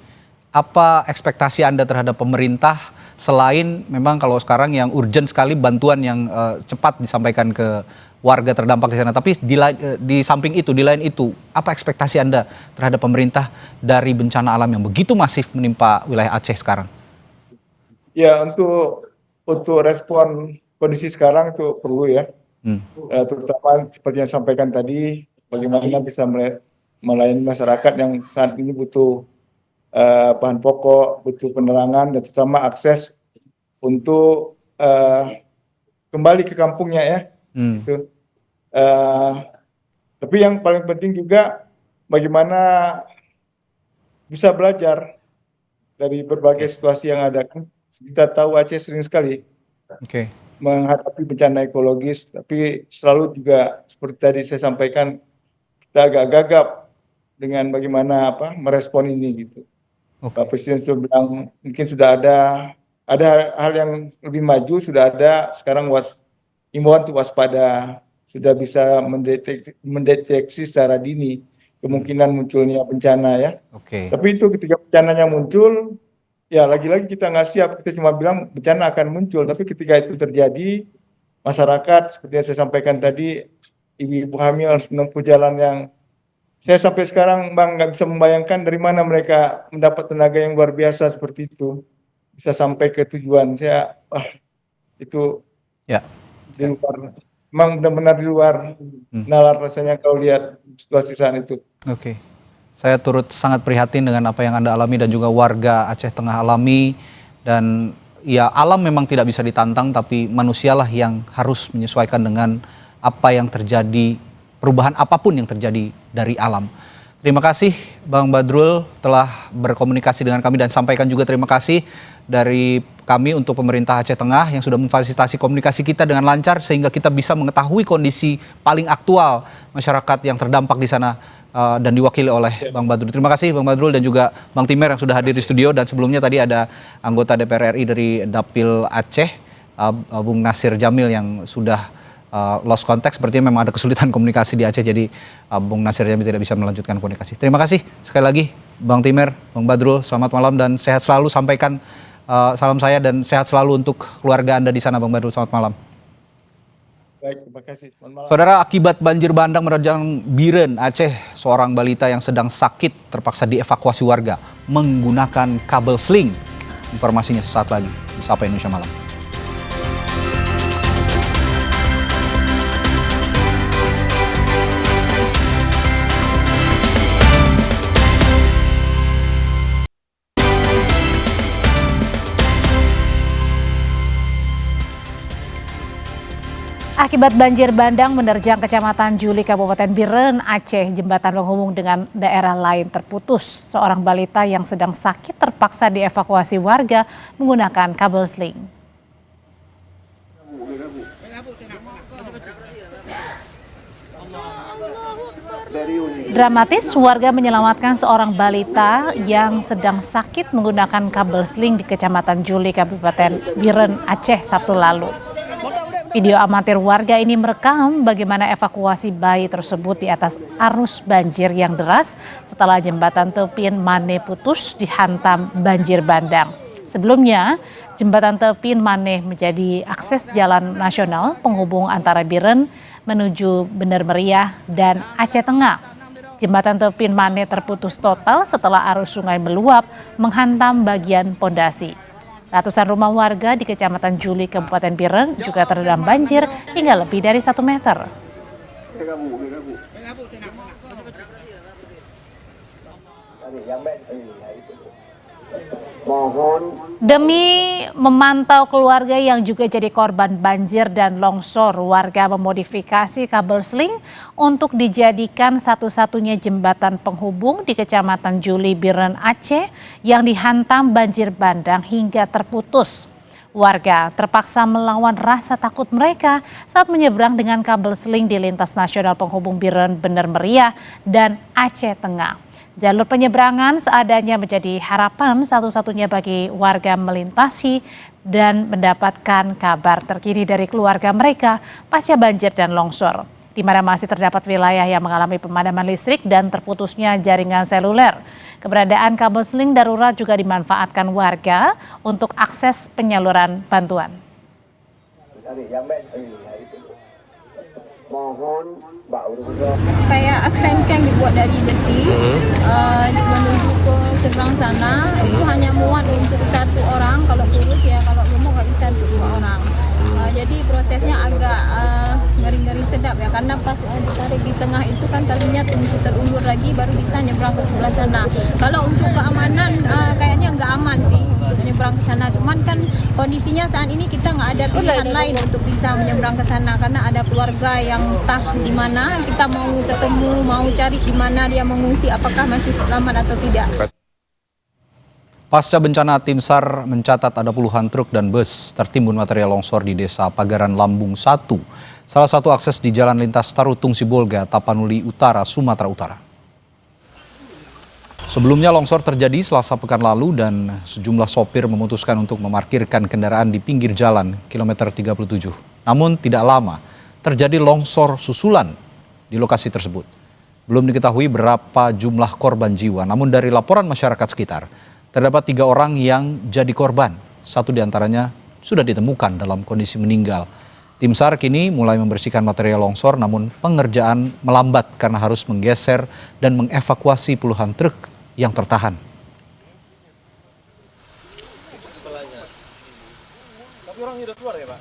apa ekspektasi Anda terhadap pemerintah? Selain memang kalau sekarang yang urgent sekali bantuan yang cepat disampaikan ke warga terdampak di sana, tapi di samping itu, di lain itu, apa ekspektasi Anda terhadap pemerintah dari bencana alam yang begitu masif menimpa wilayah Aceh sekarang? Ya, untuk respon kondisi sekarang itu perlu ya, terutama seperti yang sampaikan tadi, bagaimana bisa melayani masyarakat yang saat ini butuh bahan pokok, butuh penerangan, dan terutama akses untuk kembali ke kampungnya ya. Gitu. Tapi yang paling penting juga bagaimana bisa belajar dari berbagai situasi yang ada. Kan kita tahu Aceh sering sekali menghadapi bencana ekologis, tapi selalu juga seperti tadi saya sampaikan, kita agak gagap dengan bagaimana merespon ini gitu. Pak Presiden sudah bilang mungkin sudah ada hal yang lebih maju, sudah ada sekarang imbauan untuk waspada, sudah bisa mendeteksi secara dini kemungkinan munculnya bencana ya. Tapi itu ketika bencananya muncul, ya lagi-lagi kita nggak siap, kita cuma bilang bencana akan muncul, tapi ketika itu terjadi, masyarakat seperti yang saya sampaikan tadi, ibu-ibu hamil harus menempuh jalan yang saya sampai sekarang Bang nggak bisa membayangkan dari mana mereka mendapat tenaga yang luar biasa seperti itu, bisa sampai ke tujuan. Saya itu di luar, memang benar-benar di luar nalar rasanya kalau lihat situasi saat itu. Saya turut sangat prihatin dengan apa yang Anda alami dan juga warga Aceh Tengah alami, dan ya alam memang tidak bisa ditantang, tapi manusialah yang harus menyesuaikan dengan apa yang terjadi, perubahan apapun yang terjadi dari alam. Terima kasih Bang Badrul telah berkomunikasi dengan kami, dan sampaikan juga terima kasih dari kami untuk pemerintah Aceh Tengah yang sudah memfasilitasi komunikasi kita dengan lancar sehingga kita bisa mengetahui kondisi paling aktual masyarakat yang terdampak di sana, dan diwakili oleh Bang Badrul. Terima kasih Bang Badrul dan juga Bang Timer yang sudah hadir di studio, dan sebelumnya tadi ada anggota DPR RI dari Dapil Aceh, Bung Nasir Jamil, yang sudah lost contact, sepertinya memang ada kesulitan komunikasi di Aceh, jadi Bung Nasir Jamil tidak bisa melanjutkan komunikasi. Terima kasih sekali lagi Bang Timer, Bang Badrul, selamat malam dan sehat selalu. Sampaikan salam saya dan sehat selalu untuk keluarga Anda di sana Bang Badrul, selamat malam. Baik, terima kasih. Saudara, akibat banjir bandang menerjang Biren, Aceh, seorang balita yang sedang sakit terpaksa dievakuasi warga menggunakan kabel sling. Informasinya sesaat lagi di Sapa Indonesia Malam. Akibat banjir bandang menerjang Kecamatan Juli, Kabupaten Biren, Aceh, jembatan penghubung dengan daerah lain terputus. Seorang balita yang sedang sakit terpaksa dievakuasi warga menggunakan kabel sling. Dramatis, warga menyelamatkan seorang balita yang sedang sakit menggunakan kabel sling di Kecamatan Juli, Kabupaten Biren, Aceh, Sabtu lalu. Video amatir warga ini merekam bagaimana evakuasi bayi tersebut di atas arus banjir yang deras setelah jembatan Tepin Maneh putus dihantam banjir bandang. Sebelumnya, jembatan Tepin Maneh menjadi akses jalan nasional penghubung antara Biren menuju Bener Meriah dan Aceh Tengah. Jembatan Tepin Maneh terputus total setelah arus sungai meluap menghantam bagian pondasi. Ratusan rumah warga di Kecamatan Juli, Kabupaten Biren juga terendam banjir hingga lebih dari 1 meter. Demi memantau keluarga yang juga jadi korban banjir dan longsor, warga memodifikasi kabel sling untuk dijadikan satu-satunya jembatan penghubung di Kecamatan Juli, Biren, Aceh yang dihantam banjir bandang hingga terputus. Warga terpaksa melawan rasa takut mereka saat menyeberang dengan kabel sling di lintas nasional penghubung Biren, Bener Meriah, dan Aceh Tengah. Jalur penyeberangan seadanya menjadi harapan satu-satunya bagi warga melintasi dan mendapatkan kabar terkini dari keluarga mereka pasca banjir dan longsor, di mana masih terdapat wilayah yang mengalami pemadaman listrik dan terputusnya jaringan seluler. Keberadaan kabel sling darurat juga dimanfaatkan warga untuk akses penyaluran bantuan. Kayak kerangkeng dibuat dari besi menuju ke seberang sana, itu hanya muat untuk 1 orang, kalau kurus ya, kalau gemuk nggak bisa untuk 2 orang. Jadi prosesnya agak ngeri-ngeri sedap ya, karena pas ditarik di tengah itu kan talinya terundur lagi baru bisa nyebrang ke sebelah sana. Kalau untuk keamanan kayaknya nggak aman sih untuk nyebrang ke sana. Cuman kan kondisinya saat ini kita nggak ada pilihan lain untuk bisa menyeberang ke sana karena ada keluarga yang entah di mana. Kita mau ketemu, mau cari di mana dia mengungsi, apakah masih selamat atau tidak. Pasca bencana, Tim SAR mencatat ada puluhan truk dan bus tertimbun material longsor di Desa Pagaran Lambung 1, salah satu akses di Jalan Lintas Tarutung Sibolga, Tapanuli Utara, Sumatera Utara. Sebelumnya longsor terjadi Selasa pekan lalu dan sejumlah sopir memutuskan untuk memarkirkan kendaraan di pinggir jalan kilometer 37. Namun tidak lama terjadi longsor susulan di lokasi tersebut. Belum diketahui berapa jumlah korban jiwa, namun dari laporan masyarakat sekitar, terdapat 3 orang yang jadi korban. 1 diantaranya sudah ditemukan dalam kondisi meninggal. Tim SAR kini mulai membersihkan material longsor, namun pengerjaan melambat karena harus menggeser dan mengevakuasi puluhan truk yang tertahan. Tapi orang sudah keluar ya, Pak?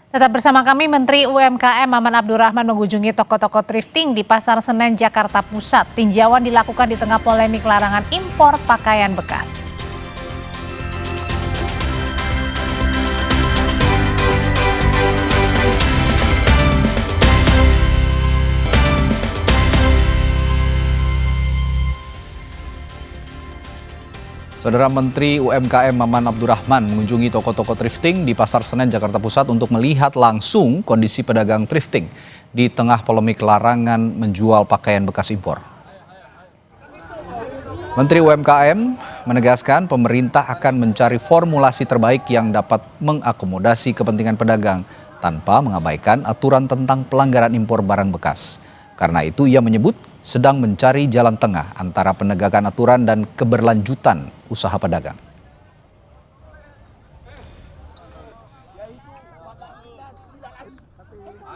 Tetap bersama kami, Menteri UMKM Maman Abdurrahman mengunjungi toko-toko thrifting di Pasar Senen, Jakarta Pusat. Tinjauan dilakukan di tengah polemik larangan impor pakaian bekas. Saudara, Menteri UMKM Maman Abdurrahman mengunjungi toko-toko thrifting di Pasar Senen, Jakarta Pusat untuk melihat langsung kondisi pedagang thrifting di tengah polemik larangan menjual pakaian bekas impor. Menteri UMKM menegaskan pemerintah akan mencari formulasi terbaik yang dapat mengakomodasi kepentingan pedagang tanpa mengabaikan aturan tentang pelanggaran impor barang bekas. Karena itu ia menyebut sedang mencari jalan tengah antara penegakan aturan dan keberlanjutan usaha pedagang.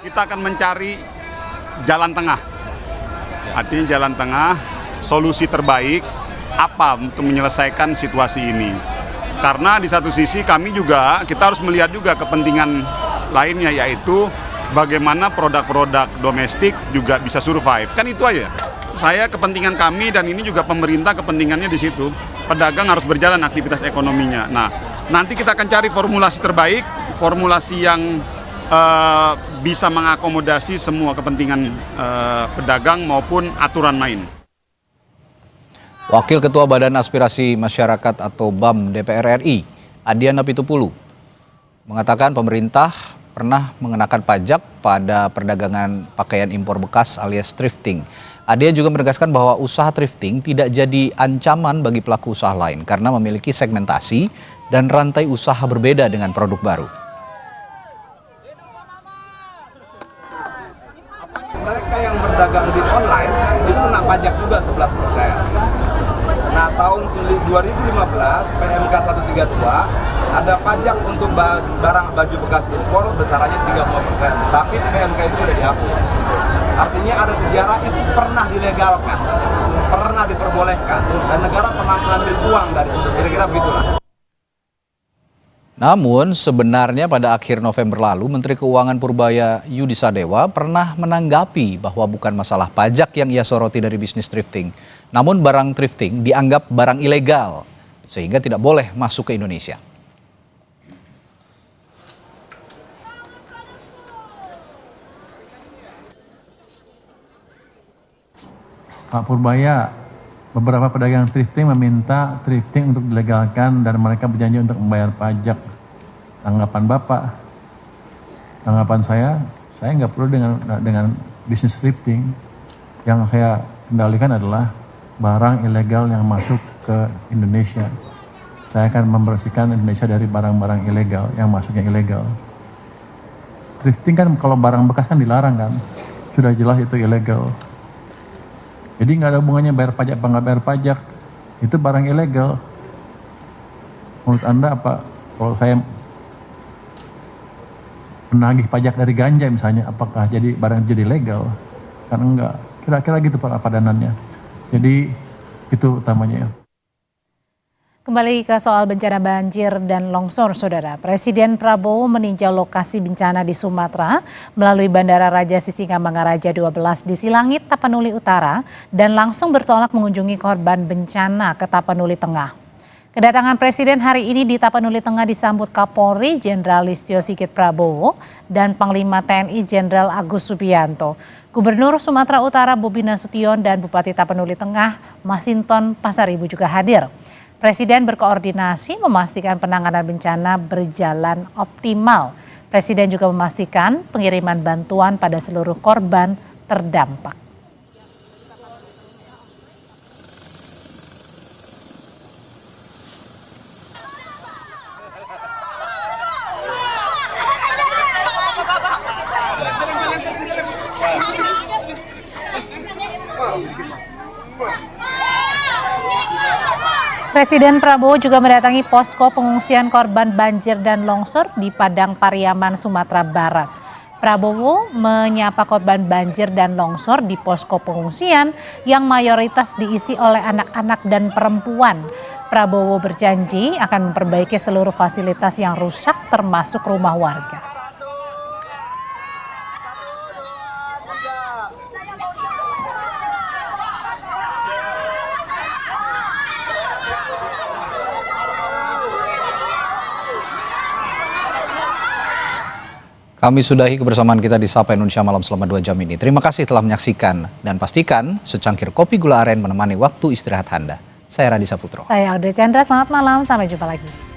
Kita akan mencari jalan tengah. Artinya jalan tengah, solusi terbaik apa untuk menyelesaikan situasi ini. Karena di satu sisi kami juga, kita harus melihat juga kepentingan lainnya, yaitu bagaimana produk-produk domestik juga bisa survive. Kan itu aja. Saya kepentingan kami dan ini juga pemerintah kepentingannya di situ. Pedagang harus berjalan aktivitas ekonominya. Nah, nanti kita akan cari formulasi terbaik, formulasi yang bisa mengakomodasi semua kepentingan pedagang maupun aturan main. Wakil Ketua Badan Aspirasi Masyarakat atau BAM DPR RI, Adiana Pitupulu, mengatakan pemerintah pernah mengenakan pajak pada perdagangan pakaian impor bekas alias thrifting. Adia juga menegaskan bahwa usaha thrifting tidak jadi ancaman bagi pelaku usaha lain karena memiliki segmentasi dan rantai usaha berbeda dengan produk baru. Mereka yang berdagang di online itu kena pajak juga 11%. Nah, tahun 2015 PMK 132 ada pajak untuk barang baju bekas impor besarannya 30%, tapi PMK itu sudah dihapus. Artinya ada sejarah itu pernah dilegalkan, pernah diperbolehkan, dan negara pernah mengambil uang dari situ, kira-kira begitulah. Namun sebenarnya pada akhir November lalu, Menteri Keuangan Purbaya Yudi Sadewa pernah menanggapi bahwa bukan masalah pajak yang ia soroti dari bisnis thrifting, namun barang thrifting dianggap barang ilegal, sehingga tidak boleh masuk ke Indonesia. Pak Purbaya, beberapa pedagang thrifting meminta thrifting untuk dilegalkan dan mereka berjanji untuk membayar pajak. Tanggapan Bapak, tanggapan saya nggak perlu dengan bisnis thrifting. Yang saya kendalikan adalah barang ilegal yang masuk ke Indonesia. Saya akan membersihkan Indonesia dari barang-barang ilegal yang masuknya ilegal. Thrifting kan kalau barang bekas kan dilarang kan, sudah jelas itu ilegal. Jadi nggak ada hubungannya bayar pajak apa nggak bayar pajak, itu barang ilegal. Menurut Anda apa? Kalau saya menagih pajak dari ganja misalnya, apakah jadi barang jadi legal? Kan enggak. Kira-kira gitu Pak padanannya. Jadi itu utamanya ya. Kembali ke soal bencana banjir dan longsor, Saudara. Presiden Prabowo meninjau lokasi bencana di Sumatera melalui Bandara Raja Sisingamangaraja 12 di Silangit, Tapanuli Utara, dan langsung bertolak mengunjungi korban bencana ke Tapanuli Tengah. Kedatangan Presiden hari ini di Tapanuli Tengah disambut Kapolri Jenderal Listio Sigit Prabowo dan Panglima TNI Jenderal Agus Subianto. Gubernur Sumatera Utara Bobi Nasution dan Bupati Tapanuli Tengah Masinton Pasaribu juga hadir. Presiden berkoordinasi memastikan penanganan bencana berjalan optimal. Presiden juga memastikan pengiriman bantuan pada seluruh korban terdampak. Presiden Prabowo juga mendatangi posko pengungsian korban banjir dan longsor di Padang Pariaman, Sumatera Barat. Prabowo menyapa korban banjir dan longsor di posko pengungsian yang mayoritas diisi oleh anak-anak dan perempuan. Prabowo berjanji akan memperbaiki seluruh fasilitas yang rusak termasuk rumah warga. Kami sudahi kebersamaan kita di Sapa Indonesia Malam selama 2 jam ini. Terima kasih telah menyaksikan dan pastikan secangkir kopi gula aren menemani waktu istirahat Anda. Saya Raditya Putro. Saya Audrey Chandra, selamat malam, sampai jumpa lagi.